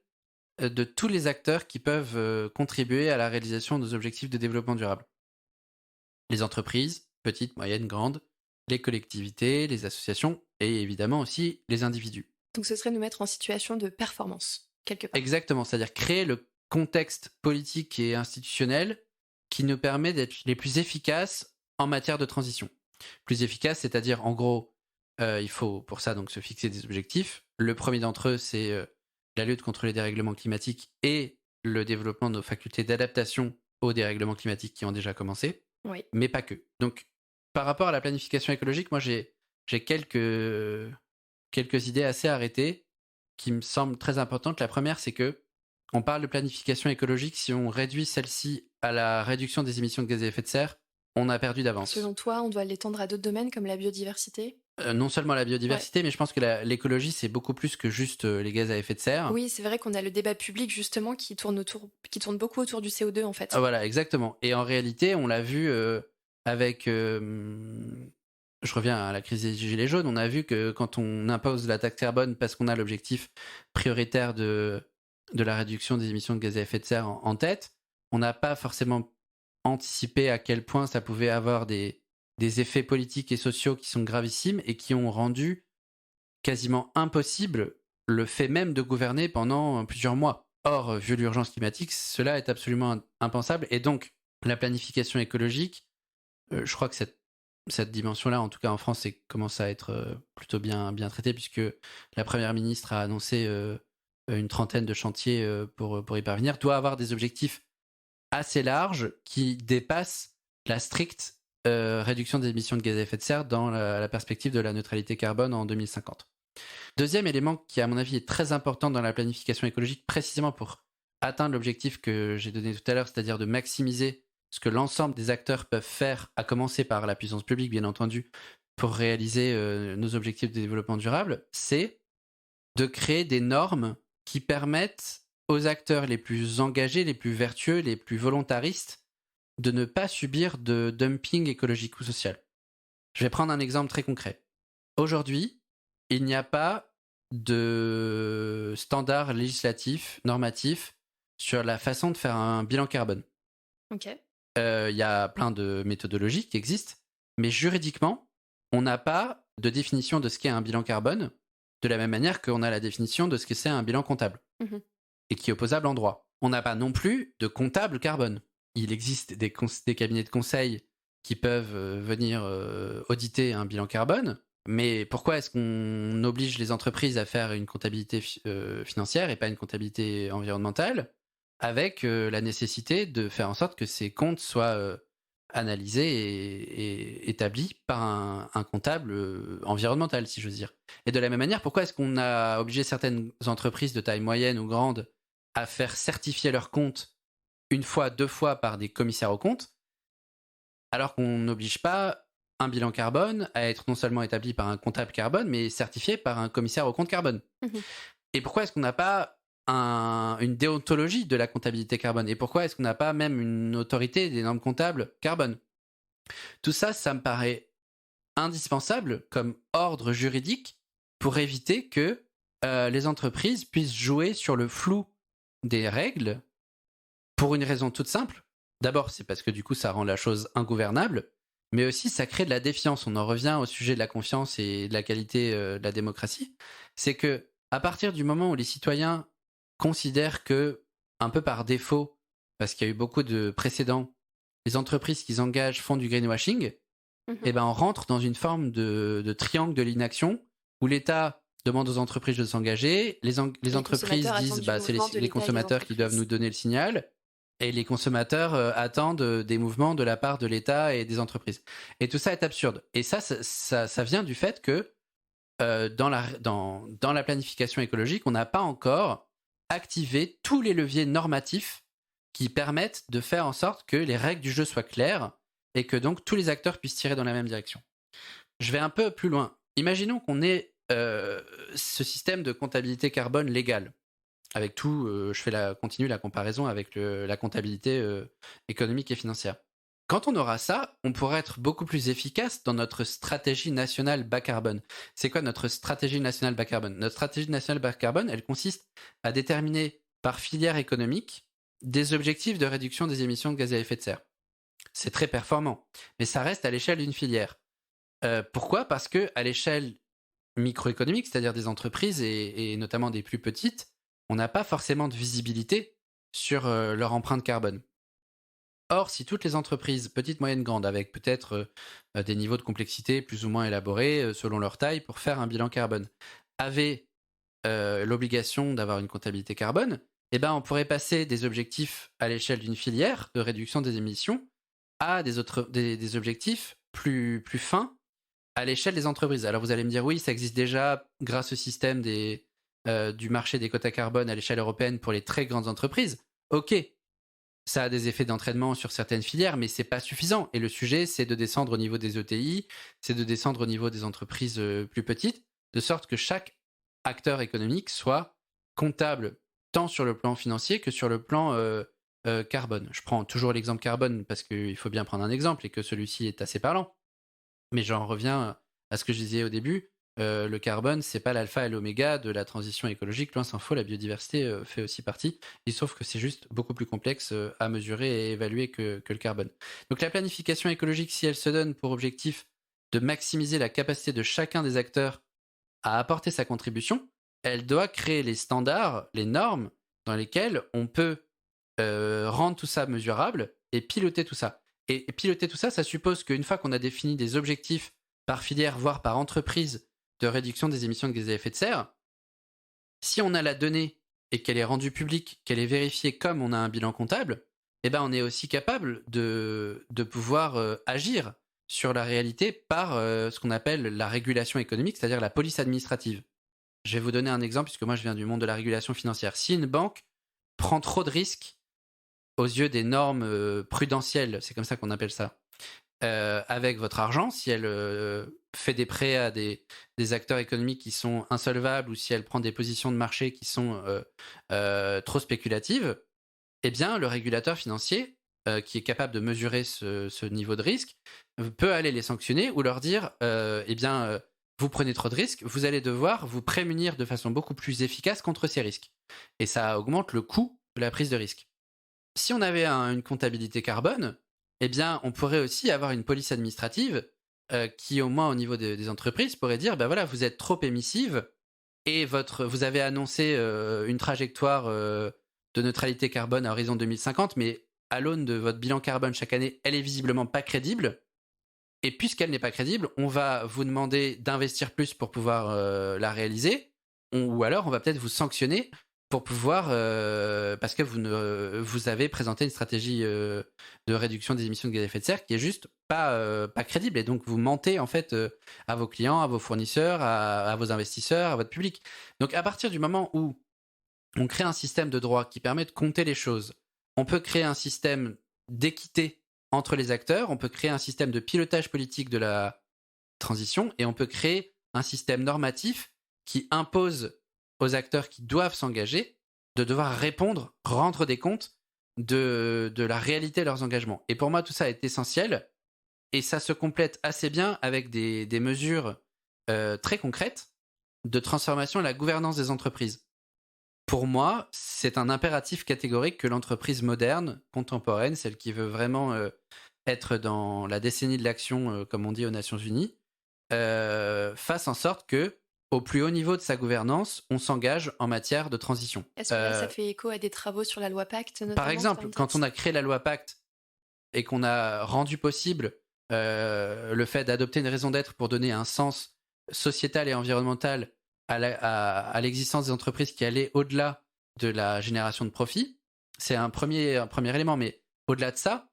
de tous les acteurs qui peuvent contribuer à la réalisation de nos objectifs de développement durable. Les entreprises, petites, moyennes, grandes, les collectivités, les associations et évidemment aussi les individus. Donc ce serait nous mettre en situation de performance, quelque part. Exactement, c'est-à-dire créer le contexte politique et institutionnel qui nous permet d'être les plus efficaces en matière de transition. Plus efficace, c'est-à-dire en gros, il faut pour ça donc se fixer des objectifs. Le premier d'entre eux, c'est la lutte contre les dérèglements climatiques et le développement de nos facultés d'adaptation aux dérèglements climatiques qui ont déjà commencé, Oui. mais pas que. Donc, par rapport à la planification écologique, moi j'ai quelques idées assez arrêtées qui me semblent très importantes. La première, c'est que on parle de planification écologique si on réduit celle-ci à la réduction des émissions de gaz à effet de serre, on a perdu d'avance. Selon toi, on doit l'étendre à d'autres domaines comme la biodiversité? Non seulement la biodiversité, mais je pense que l'écologie, c'est beaucoup plus que juste les gaz à effet de serre. Oui, c'est vrai qu'on a le débat public justement qui tourne beaucoup autour du CO2 en fait. Voilà, exactement. Et en réalité, on l'a vu avec... je reviens à la crise des Gilets jaunes, on a vu que quand on impose la taxe carbone parce qu'on a l'objectif prioritaire de la réduction des émissions de gaz à effet de serre en tête, on n'a pas forcément anticipé à quel point ça pouvait avoir des effets politiques et sociaux qui sont gravissimes et qui ont rendu quasiment impossible le fait même de gouverner pendant plusieurs mois. Or, vu l'urgence climatique, cela est absolument impensable. Et donc, la planification écologique, je crois que cette dimension-là, en tout cas en France, commence à être plutôt bien traitée, puisque la Première ministre a annoncé une trentaine de chantiers pour y parvenir, doit avoir des objectifs assez larges qui dépassent la stricte réduction des émissions de gaz à effet de serre dans la perspective de la neutralité carbone en 2050. Deuxième élément qui, à mon avis, est très important dans la planification écologique, précisément pour atteindre l'objectif que j'ai donné tout à l'heure, c'est-à-dire de maximiser ce que l'ensemble des acteurs peuvent faire, à commencer par la puissance publique, bien entendu, pour réaliser nos objectifs de développement durable, c'est de créer des normes qui permettent aux acteurs les plus engagés, les plus vertueux, les plus volontaristes, de ne pas subir de dumping écologique ou social. Je vais prendre un exemple très concret. Aujourd'hui, il n'y a pas de standard législatif, normatif, sur la façon de faire un bilan carbone. Ok. Il y a plein de méthodologies qui existent, mais juridiquement, on n'a pas de définition de ce qu'est un bilan carbone, de la même manière qu'on a la définition de ce que c'est un bilan comptable, et qui est opposable en droit. On n'a pas non plus de comptable carbone. Il existe des cabinets de conseil qui peuvent venir auditer un bilan carbone, mais pourquoi est-ce qu'on oblige les entreprises à faire une comptabilité financière et pas une comptabilité environnementale, avec la nécessité de faire en sorte que ces comptes soient analysés et établis par un comptable environnemental, si j'ose dire. Et de la même manière, pourquoi est-ce qu'on a obligé certaines entreprises de taille moyenne ou grande à faire certifier leurs comptes une fois, 2 fois par des commissaires aux comptes, alors qu'on n'oblige pas un bilan carbone à être non seulement établi par un comptable carbone, mais certifié par un commissaire aux comptes carbone. Et pourquoi est-ce qu'on n'a pas une déontologie de la comptabilité carbone? Et pourquoi est-ce qu'on n'a pas même une autorité des normes comptables carbone? Tout ça, ça me paraît indispensable comme ordre juridique pour éviter que les entreprises puissent jouer sur le flou des règles pour une raison toute simple. D'abord, c'est parce que du coup, ça rend la chose ingouvernable, mais aussi ça crée de la défiance. On en revient au sujet de la confiance et de la qualité de la démocratie. C'est que à partir du moment où les citoyens considèrent que, un peu par défaut, parce qu'il y a eu beaucoup de précédents, les entreprises qu'ils engagent font du greenwashing, et ben on rentre dans une forme de triangle de l'inaction où l'État demande aux entreprises de s'engager, les entreprises disent c'est les consommateurs qui doivent nous donner le signal, et les consommateurs attendent des mouvements de la part de l'État et des entreprises. Et tout ça est absurde. Et ça vient du fait que dans la planification écologique, on n'a pas encore activé tous les leviers normatifs qui permettent de faire en sorte que les règles du jeu soient claires et que donc tous les acteurs puissent tirer dans la même direction. Je vais un peu plus loin. Imaginons qu'on ait ce système de comptabilité carbone légal. Avec tout, continue la comparaison avec la comptabilité économique et financière. Quand on aura ça, on pourra être beaucoup plus efficace dans notre stratégie nationale bas carbone. C'est quoi notre stratégie nationale bas carbone? Notre stratégie nationale bas carbone, elle consiste à déterminer par filière économique des objectifs de réduction des émissions de gaz à effet de serre. C'est très performant, mais ça reste à l'échelle d'une filière. Pourquoi? Parce que à l'échelle microéconomique, c'est-à-dire des entreprises et notamment des plus petites, on n'a pas forcément de visibilité sur leur empreinte carbone. Or, si toutes les entreprises, petites, moyennes, grandes, avec peut-être des niveaux de complexité plus ou moins élaborés selon leur taille pour faire un bilan carbone, avaient l'obligation d'avoir une comptabilité carbone, eh ben, on pourrait passer des objectifs à l'échelle d'une filière de réduction des émissions à des objectifs plus fins à l'échelle des entreprises. Alors vous allez me dire, oui, ça existe déjà grâce au système du marché des quotas carbone à l'échelle européenne pour les très grandes entreprises. Ok, ça a des effets d'entraînement sur certaines filières, mais c'est pas suffisant. Et le sujet, c'est de descendre au niveau des ETI, c'est de descendre au niveau des entreprises plus petites, de sorte que chaque acteur économique soit comptable tant sur le plan financier que sur le plan carbone. Je prends toujours l'exemple carbone parce qu'il faut bien prendre un exemple et que celui-ci est assez parlant. Mais j'en reviens à ce que je disais au début. le carbone, c'est pas l'alpha et l'oméga de la transition écologique, loin s'en faut, la biodiversité fait aussi partie. Il se trouve que c'est juste beaucoup plus complexe à mesurer et évaluer que le carbone. Donc la planification écologique, si elle se donne pour objectif de maximiser la capacité de chacun des acteurs à apporter sa contribution, elle doit créer les standards, les normes dans lesquelles on peut rendre tout ça mesurable et piloter tout ça. Et piloter tout ça, ça suppose qu'une fois qu'on a défini des objectifs par filière, voire par entreprise, de réduction des émissions de gaz à effet de serre, si on a la donnée et qu'elle est rendue publique, qu'elle est vérifiée comme on a un bilan comptable, eh ben on est aussi capable de pouvoir agir sur la réalité par ce qu'on appelle la régulation économique, c'est-à-dire la police administrative. Je vais vous donner un exemple, puisque moi je viens du monde de la régulation financière. Si une banque prend trop de risques aux yeux des normes prudentielles, c'est comme ça qu'on appelle ça, avec votre argent, si elle fait des prêts à des acteurs économiques qui sont insolvables ou si elle prend des positions de marché qui sont trop spéculatives, eh bien, le régulateur financier, qui est capable de mesurer ce niveau de risque, peut aller les sanctionner ou leur dire, vous prenez trop de risques, vous allez devoir vous prémunir de façon beaucoup plus efficace contre ces risques. Et ça augmente le coût de la prise de risque. Si on avait une comptabilité carbone, eh bien, on pourrait aussi avoir une police administrative qui, au moins au niveau des entreprises, pourrait dire, ben voilà, vous êtes trop émissive et vous avez annoncé une trajectoire de neutralité carbone à horizon 2050, mais à l'aune de votre bilan carbone chaque année, elle est visiblement pas crédible. Et puisqu'elle n'est pas crédible, on va vous demander d'investir plus pour pouvoir la réaliser, ou alors on va peut-être vous sanctionner pour pouvoir, parce que vous avez présenté une stratégie de réduction des émissions de gaz à effet de serre qui est juste pas crédible, et donc vous mentez en fait à vos clients, à vos fournisseurs, à vos investisseurs, à votre public. Donc à partir du moment où on crée un système de droit qui permet de compter les choses, on peut créer un système d'équité entre les acteurs, on peut créer un système de pilotage politique de la transition, et on peut créer un système normatif qui impose aux acteurs qui doivent s'engager de devoir répondre, rendre des comptes de la réalité de leurs engagements. Et pour moi, tout ça est essentiel, et ça se complète assez bien avec des mesures très concrètes de transformation de la gouvernance des entreprises. Pour moi, c'est un impératif catégorique que l'entreprise moderne, contemporaine, celle qui veut vraiment être dans la décennie de l'action, comme on dit aux Nations Unies, fasse en sorte que, au plus haut niveau de sa gouvernance, on s'engage en matière de transition. Est-ce que là, ça fait écho à des travaux sur la loi Pacte, notamment? Par exemple, quand on a créé la loi Pacte et qu'on a rendu possible le fait d'adopter une raison d'être pour donner un sens sociétal et environnemental à l'existence des entreprises qui allaient au-delà de la génération de profit, c'est un premier élément. Mais au-delà de ça,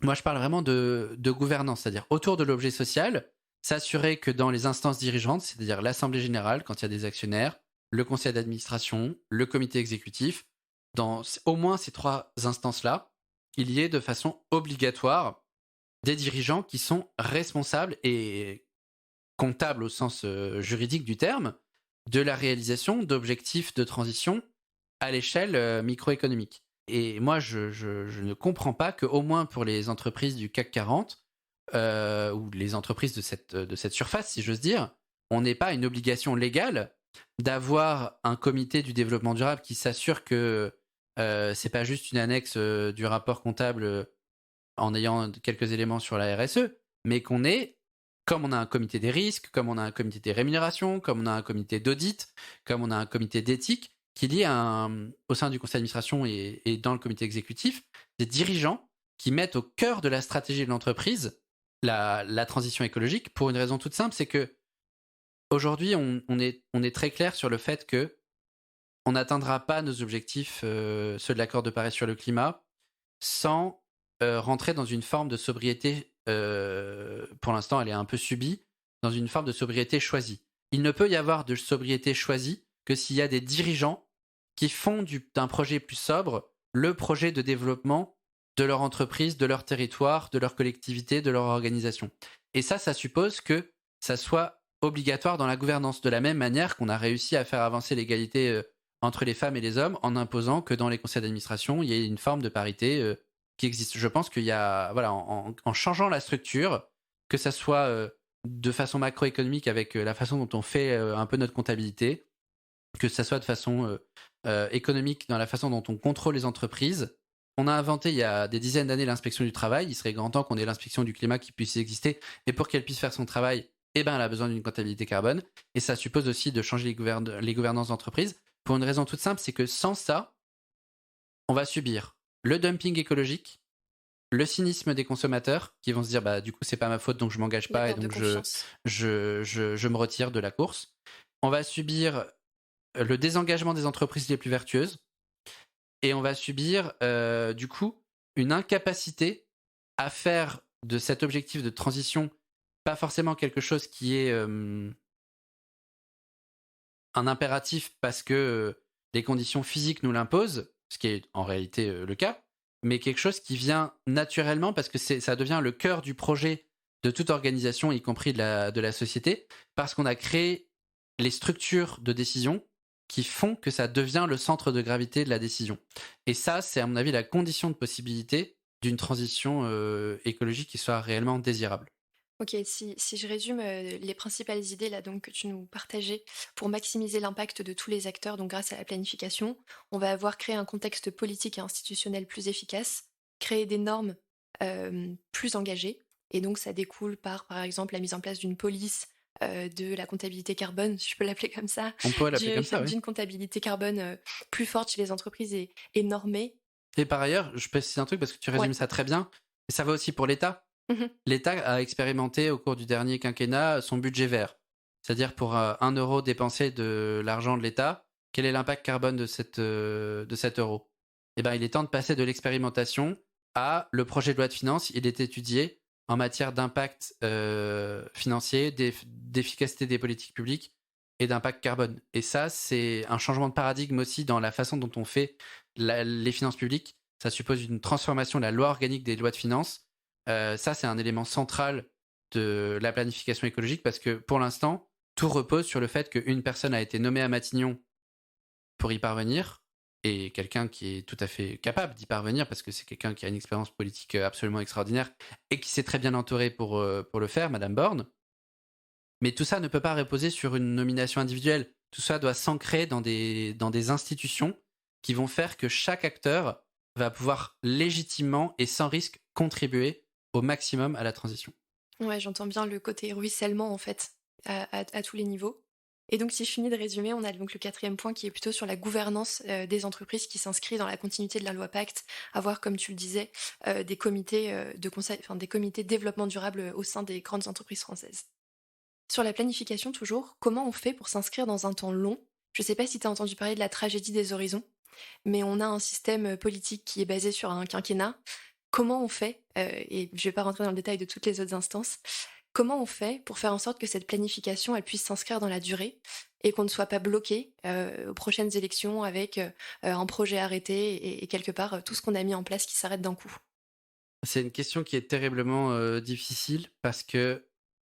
moi je parle vraiment de gouvernance, c'est-à-dire autour de l'objet social, s'assurer que dans les instances dirigeantes, c'est-à-dire l'Assemblée générale, quand il y a des actionnaires, le conseil d'administration, le comité exécutif, dans au moins ces trois instances-là, il y ait de façon obligatoire des dirigeants qui sont responsables et comptables au sens juridique du terme de la réalisation d'objectifs de transition à l'échelle microéconomique. Et moi, je ne comprends pas qu'au moins pour les entreprises du CAC 40, ou les entreprises de cette surface, si j'ose dire, on n'ait pas une obligation légale d'avoir un comité du développement durable qui s'assure que c'est pas juste une annexe du rapport comptable en ayant quelques éléments sur la RSE, mais qu'on ait, comme on a un comité des risques, comme on a un comité des rémunérations, comme on a un comité d'audit, comme on a un comité d'éthique, qu'il y ait au sein du conseil d'administration et dans le comité exécutif, des dirigeants qui mettent au cœur de la stratégie de l'entreprise la transition écologique, pour une raison toute simple, c'est que aujourd'hui, on est très clair sur le fait que on n'atteindra pas nos objectifs, ceux de l'accord de Paris sur le climat, sans rentrer dans une forme de sobriété, pour l'instant elle est un peu subie, dans une forme de sobriété choisie. Il ne peut y avoir de sobriété choisie que s'il y a des dirigeants qui font d'un projet plus sobre le projet de développement de leur entreprise, de leur territoire, de leur collectivité, de leur organisation. Et ça suppose que ça soit obligatoire dans la gouvernance, de la même manière qu'on a réussi à faire avancer l'égalité entre les femmes et les hommes en imposant que dans les conseils d'administration, il y ait une forme de parité qui existe. Je pense qu'il y a, voilà, en changeant la structure, que ça soit de façon macroéconomique avec la façon dont on fait un peu notre comptabilité, que ça soit de façon économique dans la façon dont on contrôle les entreprises. On a inventé il y a des dizaines d'années l'inspection du travail. Il serait grand temps qu'on ait l'inspection du climat qui puisse exister. Et pour qu'elle puisse faire son travail, eh ben, elle a besoin d'une comptabilité carbone. Et ça suppose aussi de changer les gouvernances d'entreprise. Pour une raison toute simple, c'est que sans ça, on va subir le dumping écologique, le cynisme des consommateurs qui vont se dire bah du coup c'est pas ma faute donc je m'engage pas et donc je me retire de la course. On va subir le désengagement des entreprises les plus vertueuses et on va subir du coup une incapacité à faire de cet objectif de transition pas forcément quelque chose qui est un impératif parce que les conditions physiques nous l'imposent, ce qui est en réalité le cas, mais quelque chose qui vient naturellement parce que ça devient le cœur du projet de toute organisation, y compris de la société, parce qu'on a créé les structures de décision qui font que ça devient le centre de gravité de la décision. Et ça, c'est à mon avis la condition de possibilité d'une transition écologique qui soit réellement désirable. Ok, si je résume les principales idées là donc que tu nous partageais pour maximiser l'impact de tous les acteurs, donc grâce à la planification, on va avoir créé un contexte politique et institutionnel plus efficace, créer des normes plus engagées, et donc ça découle par exemple la mise en place d'une police de la comptabilité carbone, si je peux l'appeler comme ça, On pourrait l'appeler comme ça, oui. d'une comptabilité carbone plus forte chez les entreprises et normée. Et par ailleurs, je précise un truc parce que tu résumes ça très bien, et ça va aussi pour l'État. L'État a expérimenté au cours du dernier quinquennat son budget vert. C'est-à-dire pour 1 euro dépensé de l'argent de l'État, quel est l'impact carbone de cet euro? Eh ben, il est temps de passer de l'expérimentation à le projet de loi de finances. Il est étudié en matière d'impact financier, d'efficacité des politiques publiques et d'impact carbone. Et ça, c'est un changement de paradigme aussi dans la façon dont on fait les finances publiques. Ça suppose une transformation de la loi organique des lois de finances. Ça, c'est un élément central de la planification écologique parce que pour l'instant, tout repose sur le fait qu'une personne a été nommée à Matignon pour y parvenir et quelqu'un qui est tout à fait capable d'y parvenir parce que c'est quelqu'un qui a une expérience politique absolument extraordinaire et qui s'est très bien entouré pour le faire, Madame Borne. Mais tout ça ne peut pas reposer sur une nomination individuelle. Tout ça doit s'ancrer dans des institutions qui vont faire que chaque acteur va pouvoir légitimement et sans risque contribuer au maximum à la transition. Ouais, j'entends bien le côté ruissellement en fait, à tous les niveaux. Et donc si je finis de résumer, on a donc le 4e point qui est plutôt sur la gouvernance des entreprises qui s'inscrit dans la continuité de la loi Pacte, avoir comme tu le disais des comités de conseil, enfin des comités de développement durable au sein des grandes entreprises françaises. Sur la planification toujours, comment on fait pour s'inscrire dans un temps long? Je sais pas si tu as entendu parler de la tragédie des horizons, mais on a un système politique qui est basé sur un quinquennat. Comment on fait, et je vais pas rentrer dans le détail de toutes les autres instances, comment on fait pour faire en sorte que cette planification, elle puisse s'inscrire dans la durée et qu'on ne soit pas bloqué aux prochaines élections avec un projet arrêté et quelque part tout ce qu'on a mis en place qui s'arrête d'un coup? C'est une question qui est terriblement difficile parce que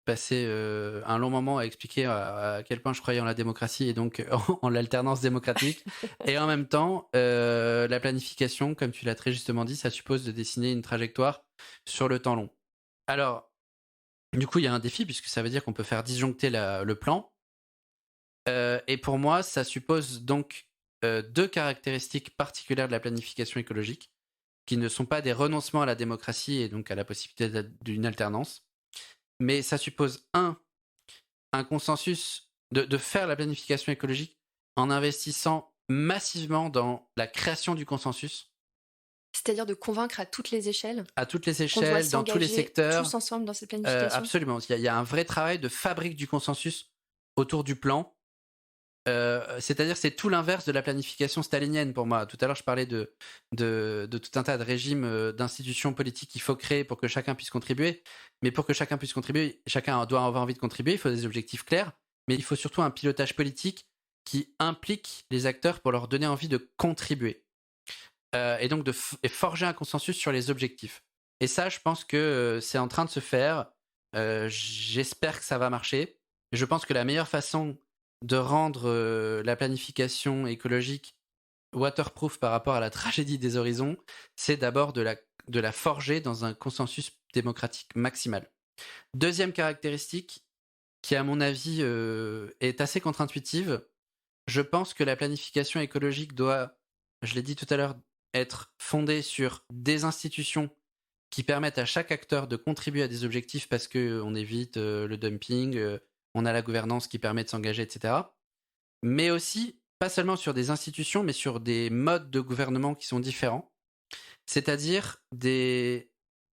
passer un long moment à expliquer à quel point je croyais en la démocratie et donc en l'alternance démocratique. Et en même temps, la planification, comme tu l'as très justement dit, ça suppose de dessiner une trajectoire sur le temps long. Alors, du coup, il y a un défi puisque ça veut dire qu'on peut faire disjoncter le plan. Et pour moi, ça suppose donc 2 caractéristiques particulières de la planification écologique qui ne sont pas des renoncements à la démocratie et donc à la possibilité d'une alternance. Mais ça suppose, un consensus de faire la planification écologique en investissant massivement dans la création du consensus. C'est-à-dire de convaincre à toutes les échelles? À toutes les échelles, dans tous les secteurs. Tous ensemble dans cette planification? Absolument. Il y a un vrai travail de fabrique du consensus autour du plan. C'est-à-dire c'est tout l'inverse de la planification stalinienne pour moi. Tout à l'heure, je parlais de tout un tas de régimes, d'institutions politiques qu'il faut créer pour que chacun puisse contribuer. Mais pour que chacun puisse contribuer, chacun doit avoir envie de contribuer, il faut des objectifs clairs, mais il faut surtout un pilotage politique qui implique les acteurs pour leur donner envie de contribuer. Et donc de forger un consensus sur les objectifs. Et ça, je pense que c'est en train de se faire. J'espère que ça va marcher. Je pense que la meilleure façon de rendre la planification écologique waterproof par rapport à la tragédie des horizons, c'est d'abord de la forger dans un consensus démocratique maximal. Deuxième caractéristique, qui à mon avis est assez contre-intuitive, je pense que la planification écologique doit, je l'ai dit tout à l'heure, être fondée sur des institutions qui permettent à chaque acteur de contribuer à des objectifs parce qu'on évite le dumping, on a la gouvernance qui permet de s'engager, etc. Mais aussi, pas seulement sur des institutions, mais sur des modes de gouvernement qui sont différents. C'est-à-dire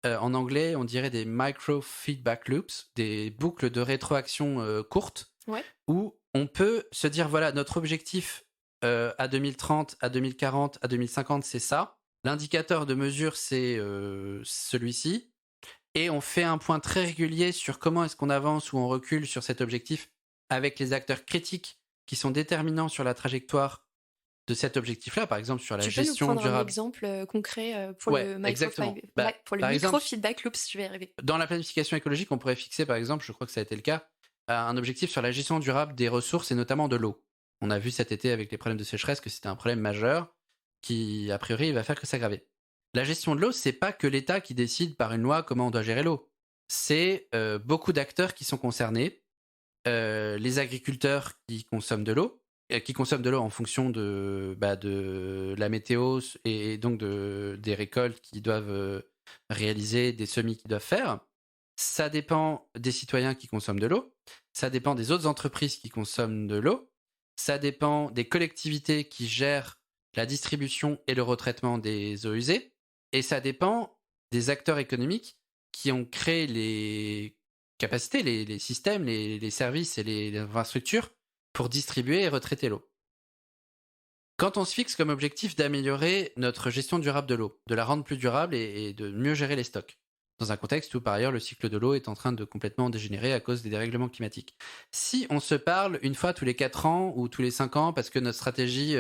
en anglais, on dirait des micro-feedback loops, des boucles de rétroaction courtes, Ouais. où on peut se dire, voilà, notre objectif à 2030, à 2040, à 2050, c'est ça. L'indicateur de mesure, c'est celui-ci. Et on fait un point très régulier sur comment est-ce qu'on avance ou on recule sur cet objectif avec les acteurs critiques qui sont déterminants sur la trajectoire de cet objectif-là, par exemple sur la Tu peux nous gestion prendre un durable. exemple concret pour Ouais, le exactement. pour le Par exemple, micro-feedback loops, je vais y arriver. dans la planification écologique, on pourrait fixer, par exemple, je crois que ça a été le cas, un objectif sur la gestion durable des ressources et notamment de l'eau. On a vu cet été avec les problèmes de sécheresse que c'était un problème majeur qui, a priori, va faire que s'aggraver. La gestion de l'eau, c'est pas que l'État qui décide par une loi comment on doit gérer l'eau. C'est beaucoup d'acteurs qui sont concernés, les agriculteurs qui consomment de l'eau en fonction de la météo et donc des récoltes qu'ils doivent réaliser, des semis qu'ils doivent faire. Ça dépend des citoyens qui consomment de l'eau, ça dépend des autres entreprises qui consomment de l'eau, ça dépend des collectivités qui gèrent la distribution et le retraitement des eaux usées, et ça dépend des acteurs économiques qui ont créé les capacités, les systèmes, les services et les infrastructures pour distribuer et retraiter l'eau. Quand on se fixe comme objectif d'améliorer notre gestion durable de l'eau, de la rendre plus durable et de mieux gérer les stocks, dans un contexte où par ailleurs le cycle de l'eau est en train de complètement dégénérer à cause des dérèglements climatiques. Si on se parle une fois tous les 4 ans ou tous les 5 ans parce que notre stratégie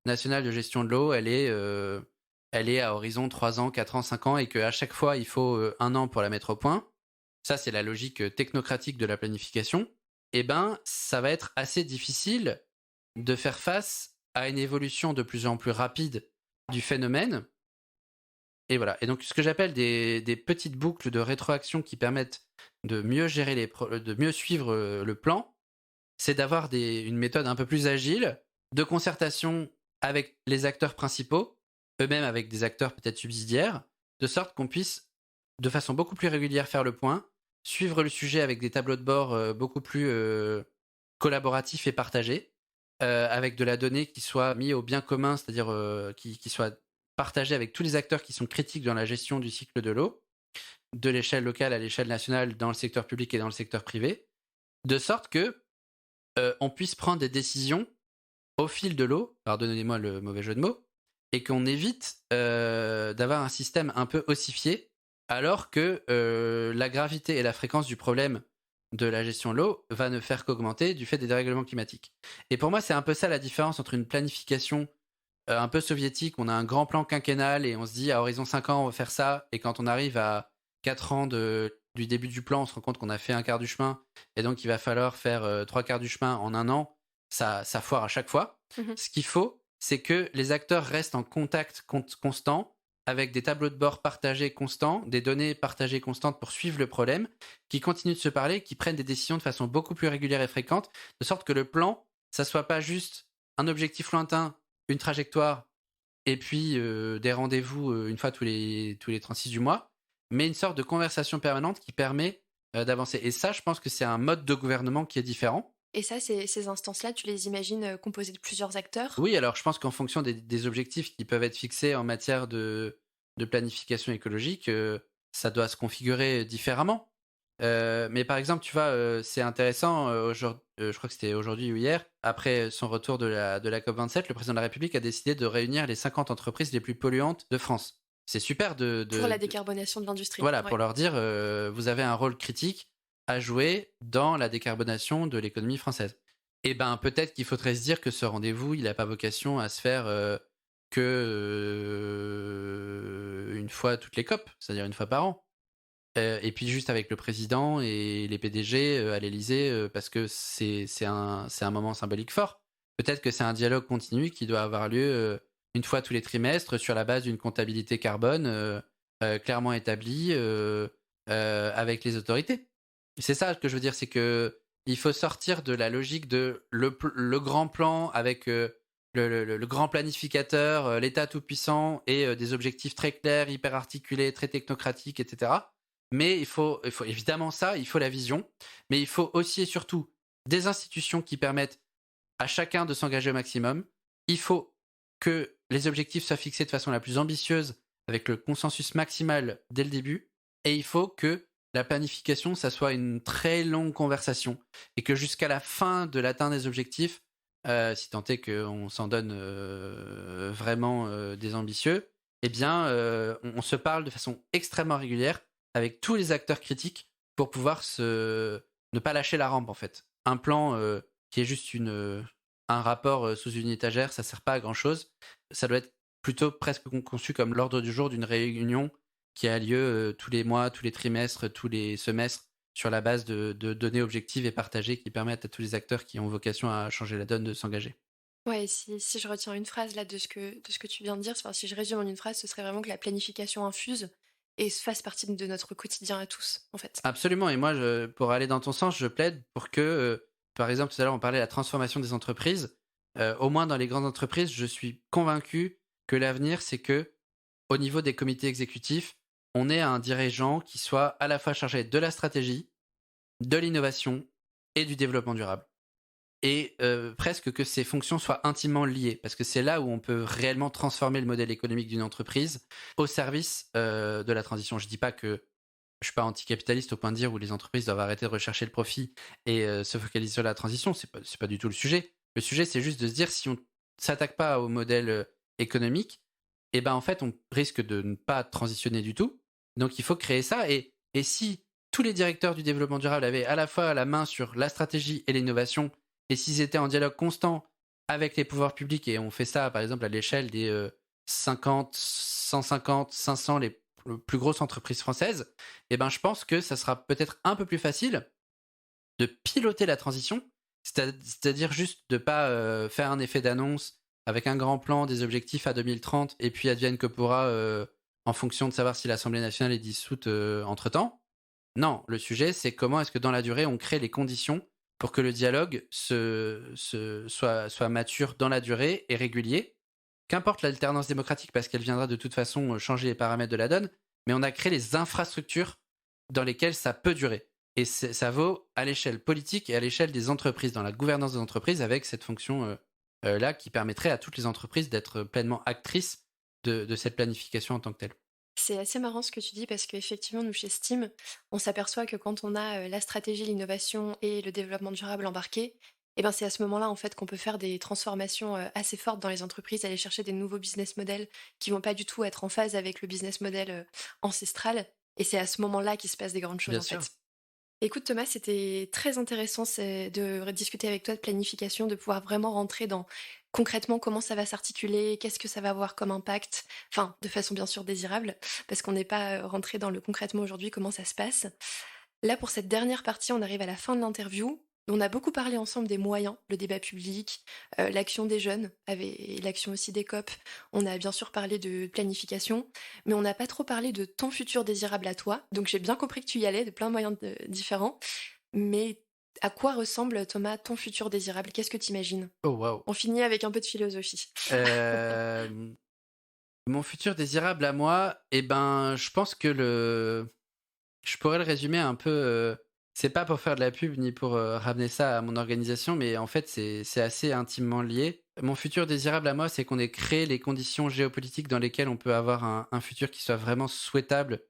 nationale de gestion de l'eau, elle est à horizon 3 ans, 4 ans, 5 ans et qu'à chaque fois il faut 1 an pour la mettre au point, ça c'est la logique technocratique de la planification, eh ben ça va être assez difficile de faire face à une évolution de plus en plus rapide du phénomène. Et voilà. Et donc, ce que j'appelle des petites boucles de rétroaction qui permettent de mieux gérer de mieux suivre le plan, c'est d'avoir une méthode un peu plus agile de concertation avec les acteurs principaux, eux-mêmes avec des acteurs peut-être subsidiaires, de sorte qu'on puisse, de façon beaucoup plus régulière, faire le point, suivre le sujet avec des tableaux de bord beaucoup plus collaboratifs et partagés, avec de la donnée qui soit mise au bien commun, c'est-à-dire qui soit partagée avec tous les acteurs qui sont critiques dans la gestion du cycle de l'eau, de l'échelle locale à l'échelle nationale, dans le secteur public et dans le secteur privé, de sorte que on puisse prendre des décisions au fil de l'eau, pardonnez-moi le mauvais jeu de mots, et qu'on évite d'avoir un système un peu ossifié, alors que la gravité et la fréquence du problème de la gestion de l'eau va ne faire qu'augmenter du fait des dérèglements climatiques. Et pour moi, c'est un peu ça la différence entre une planification un peu soviétique, on a un grand plan quinquennal et on se dit à horizon 5 ans, on va faire ça, et quand on arrive à 4 ans du début du plan, on se rend compte qu'on a fait un quart du chemin, et donc il va falloir faire 3 quarts du chemin en 1 an, ça foire à chaque fois. Mhm. Ce qu'il faut, c'est que les acteurs restent en contact constant, avec des tableaux de bord partagés constants, des données partagées constantes pour suivre le problème, qui continuent de se parler, qui prennent des décisions de façon beaucoup plus régulière et fréquente, de sorte que le plan, ça soit pas juste un objectif lointain, une trajectoire, et puis des rendez-vous une fois tous les 36 du mois, mais une sorte de conversation permanente qui permet d'avancer. Et ça, je pense que c'est un mode de gouvernement qui est différent. Et ça, ces instances-là, tu les imagines composées de plusieurs acteurs? Oui, alors je pense qu'en fonction des objectifs qui peuvent être fixés en matière de planification écologique, ça doit se configurer différemment. Mais par exemple, tu vois, c'est intéressant, je crois que c'était aujourd'hui ou hier, après son retour de la COP27, le président de la République a décidé de réunir les 50 entreprises les plus polluantes de France. C'est super Pour la décarbonation de l'industrie. Voilà, Ouais. pour leur dire, vous avez un rôle critique à jouer dans la décarbonation de l'économie française. Et ben peut-être qu'il faudrait se dire que ce rendez-vous, il n'a pas vocation à se faire une fois toutes les COP, c'est-à-dire une fois par an. Et puis juste avec le président et les PDG à l'Élysée, parce que c'est un moment symbolique fort. Peut-être que c'est un dialogue continu qui doit avoir lieu une fois tous les trimestres sur la base d'une comptabilité carbone clairement établie, avec les autorités. C'est ça que je veux dire, c'est que il faut sortir de la logique de le grand plan avec le grand planificateur, l'État tout-puissant et des objectifs très clairs, hyper articulés, très technocratiques, etc. Mais il faut évidemment ça, il faut la vision, mais il faut aussi et surtout des institutions qui permettent à chacun de s'engager au maximum. Il faut que les objectifs soient fixés de façon la plus ambitieuse, avec le consensus maximal dès le début, et il faut que la planification, ça soit une très longue conversation, et que jusqu'à la fin de l'atteinte des objectifs, si tant est qu'on s'en donne vraiment des ambitieux, eh bien, on se parle de façon extrêmement régulière avec tous les acteurs critiques pour pouvoir ne pas lâcher la rampe, en fait. Un plan qui est juste un rapport sous une étagère, ça sert pas à grand-chose. Ça doit être plutôt presque conçu comme l'ordre du jour d'une réunion qui a lieu tous les mois, tous les trimestres, tous les semestres, sur la base de données objectives et partagées qui permettent à tous les acteurs qui ont vocation à changer la donne de s'engager. Ouais, si je retiens une phrase là de ce que tu viens de dire, enfin, si je résume en une phrase, ce serait vraiment que la planification infuse et fasse partie de notre quotidien à tous, en fait. Absolument, et moi, pour aller dans ton sens, je plaide pour que, par exemple, tout à l'heure, on parlait de la transformation des entreprises. Au moins dans les grandes entreprises, je suis convaincu que l'avenir, c'est que, au niveau des comités exécutifs, on ait un dirigeant qui soit à la fois chargé de la stratégie, de l'innovation et du développement durable. Et presque que ces fonctions soient intimement liées, parce que c'est là où on peut réellement transformer le modèle économique d'une entreprise au service de la transition. Je dis pas que je suis pas anticapitaliste au point de dire où les entreprises doivent arrêter de rechercher le profit et se focaliser sur la transition. C'est pas du tout le sujet. Le sujet, c'est juste de se dire si on s'attaque pas au modèle économique, et ben en fait, on risque de ne pas transitionner du tout. Donc, il faut créer ça. Et si tous les directeurs du développement durable avaient à la fois la main sur la stratégie et l'innovation, et s'ils étaient en dialogue constant avec les pouvoirs publics, et on fait ça, par exemple, à l'échelle des 50, 150, 500, les plus grosses entreprises françaises, eh ben, je pense que ça sera peut-être un peu plus facile de piloter la transition, c'est-à-dire juste de ne pas faire un effet d'annonce avec un grand plan, des objectifs à 2030, et puis advienne que pourra en fonction de savoir si l'Assemblée nationale est dissoute entre-temps. Non, le sujet, c'est comment est-ce que dans la durée, on crée les conditions pour que le dialogue soit mature dans la durée et régulier. Qu'importe l'alternance démocratique, parce qu'elle viendra de toute façon changer les paramètres de la donne, mais on a créé les infrastructures dans lesquelles ça peut durer. Et ça vaut à l'échelle politique et à l'échelle des entreprises, dans la gouvernance des entreprises, avec cette fonction-là qui permettrait à toutes les entreprises d'être pleinement actrices de cette planification en tant que telle. C'est assez marrant ce que tu dis parce qu'effectivement, nous, chez Steam, on s'aperçoit que quand on a la stratégie, l'innovation et le développement durable embarqués, eh ben, c'est à ce moment-là en fait qu'on peut faire des transformations assez fortes dans les entreprises, aller chercher des nouveaux business models qui vont pas du tout être en phase avec le business model ancestral. Et c'est à ce moment-là qu'il se passe des grandes choses Bien en sûr. fait. Écoute Thomas, c'était très intéressant de discuter avec toi de planification, de pouvoir vraiment rentrer dans concrètement comment ça va s'articuler, qu'est-ce que ça va avoir comme impact, enfin de façon bien sûr désirable, parce qu'on n'est pas rentré dans le concrètement aujourd'hui, comment ça se passe. Là pour cette dernière partie, on arrive à la fin de l'interview. On a beaucoup parlé ensemble des moyens, le débat public, l'action des jeunes, et l'action aussi des COP. On a bien sûr parlé de planification, mais on n'a pas trop parlé de ton futur désirable à toi. Donc j'ai bien compris que tu y allais de plein de moyens différents. Mais à quoi ressemble, Thomas, ton futur désirable? Qu'est-ce que tu imagines? Oh, waouh. On finit avec un peu de philosophie. Mon futur désirable à moi, eh ben, je pense que je pourrais le résumer un peu. C'est pas pour faire de la pub ni pour ramener ça à mon organisation, mais en fait, c'est assez intimement lié. Mon futur désirable à moi, c'est qu'on ait créé les conditions géopolitiques dans lesquelles on peut avoir un futur qui soit vraiment souhaitable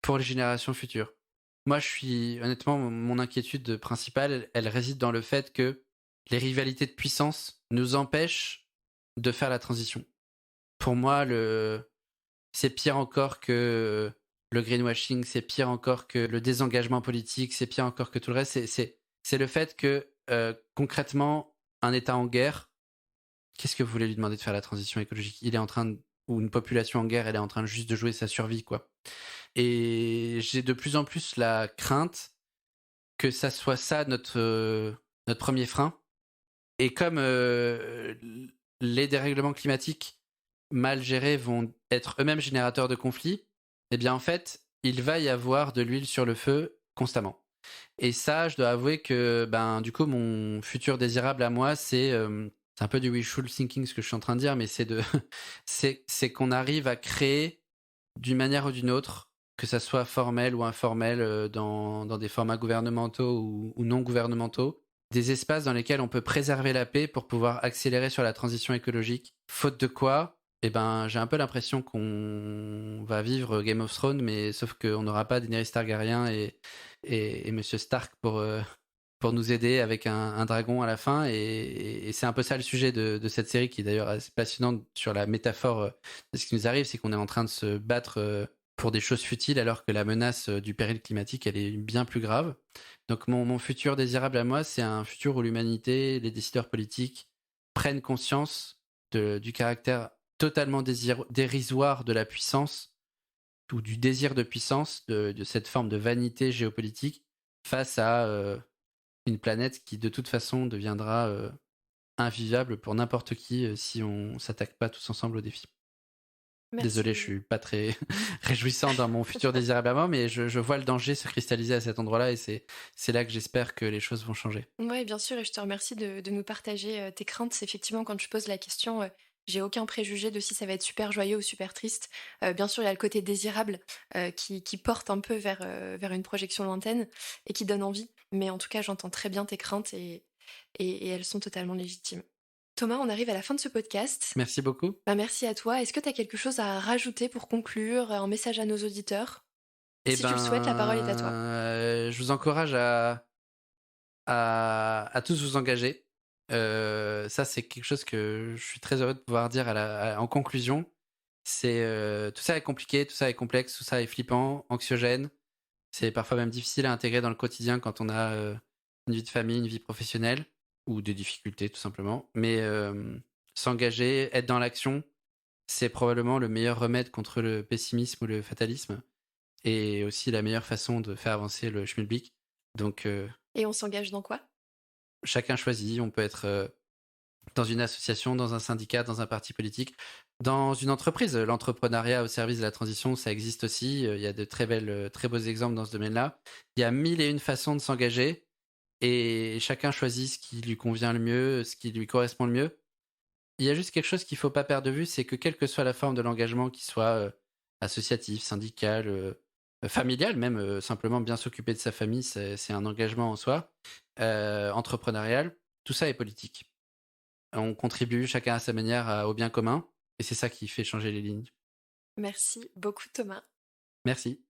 pour les générations futures. Moi, honnêtement, mon inquiétude principale, elle réside dans le fait que les rivalités de puissance nous empêchent de faire la transition. Pour moi, c'est pire encore que le greenwashing, c'est pire encore que le désengagement politique, c'est pire encore que tout le reste. C'est le fait que, concrètement, un État en guerre, qu'est-ce que vous voulez lui demander de faire la transition écologique? Ou une population en guerre, elle est en train juste de jouer sa survie, quoi. Et j'ai de plus en plus la crainte que ça soit ça notre premier frein. Et comme les dérèglements climatiques mal gérés vont être eux-mêmes générateurs de conflits, eh bien en fait, il va y avoir de l'huile sur le feu constamment. Et ça, je dois avouer que du coup, mon futur désirable à moi, c'est un peu du wishful thinking ce que je suis en train de dire, mais c'est qu'on arrive à créer d'une manière ou d'une autre, que ça soit formel ou informel, dans des formats gouvernementaux ou non gouvernementaux, des espaces dans lesquels on peut préserver la paix pour pouvoir accélérer sur la transition écologique. Faute de quoi, j'ai un peu l'impression qu'on va vivre Game of Thrones, mais sauf qu'on n'aura pas Daenerys Targaryen et Monsieur Stark pour nous aider avec un dragon à la fin. Et c'est un peu ça le sujet de cette série, qui est d'ailleurs assez passionnante sur la métaphore de ce qui nous arrive, c'est qu'on est en train de se battre pour des choses futiles alors que la menace du péril climatique, elle est bien plus grave. Donc mon futur désirable à moi, c'est un futur où l'humanité, les décideurs politiques prennent conscience du caractère totalement dérisoire de la puissance ou du désir de puissance, de cette forme de vanité géopolitique face à une planète qui de toute façon deviendra invivable pour n'importe qui si on s'attaque pas tous ensemble au défi. Merci. Désolé, je suis pas très réjouissant dans mon futur désirable à moi, mais je vois le danger se cristalliser à cet endroit-là et c'est là que j'espère que les choses vont changer. Oui, bien sûr, et je te remercie de nous partager tes craintes. Effectivement, quand je pose la question, j'ai aucun préjugé de si ça va être super joyeux ou super triste. Bien sûr, il y a le côté désirable qui porte un peu vers une projection lointaine et qui donne envie. Mais en tout cas, j'entends très bien tes craintes et elles sont totalement légitimes. Thomas, on arrive à la fin de ce podcast. Merci beaucoup. Merci à toi. Est-ce que tu as quelque chose à rajouter pour conclure, un message à nos auditeurs? Si tu le souhaites, la parole est à toi. Je vous encourage à tous vous engager. Ça, c'est quelque chose que je suis très heureux de pouvoir dire en conclusion. C'est tout ça est compliqué, tout ça est complexe, tout ça est flippant, anxiogène. C'est parfois même difficile à intégrer dans le quotidien quand on a une vie de famille, une vie professionnelle ou des difficultés tout simplement. Mais s'engager, être dans l'action, c'est probablement le meilleur remède contre le pessimisme ou le fatalisme et aussi la meilleure façon de faire avancer le schmilblick. Donc Et on s'engage dans quoi? Chacun choisit, on peut être dans une association, dans un syndicat, dans un parti politique, dans une entreprise. L'entrepreneuriat au service de la transition, ça existe aussi. Il y a de très beaux exemples dans ce domaine-là. Il y a 1001 façons de s'engager et chacun choisit ce qui lui convient le mieux, ce qui lui correspond le mieux. Il y a juste quelque chose qu'il ne faut pas perdre de vue, c'est que quelle que soit la forme de l'engagement, qu'il soit associatif, syndical, familial, même simplement bien s'occuper de sa famille, c'est un engagement en soi, entrepreneurial, tout ça est politique. On contribue chacun à sa manière au bien commun et c'est ça qui fait changer les lignes. Merci beaucoup Thomas. Merci.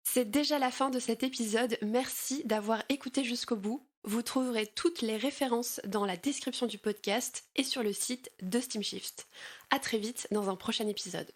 C'est déjà la fin de cet épisode. Merci d'avoir écouté jusqu'au bout. Vous trouverez toutes les références dans la description du podcast et sur le site de Steamshift. À très vite dans un prochain épisode.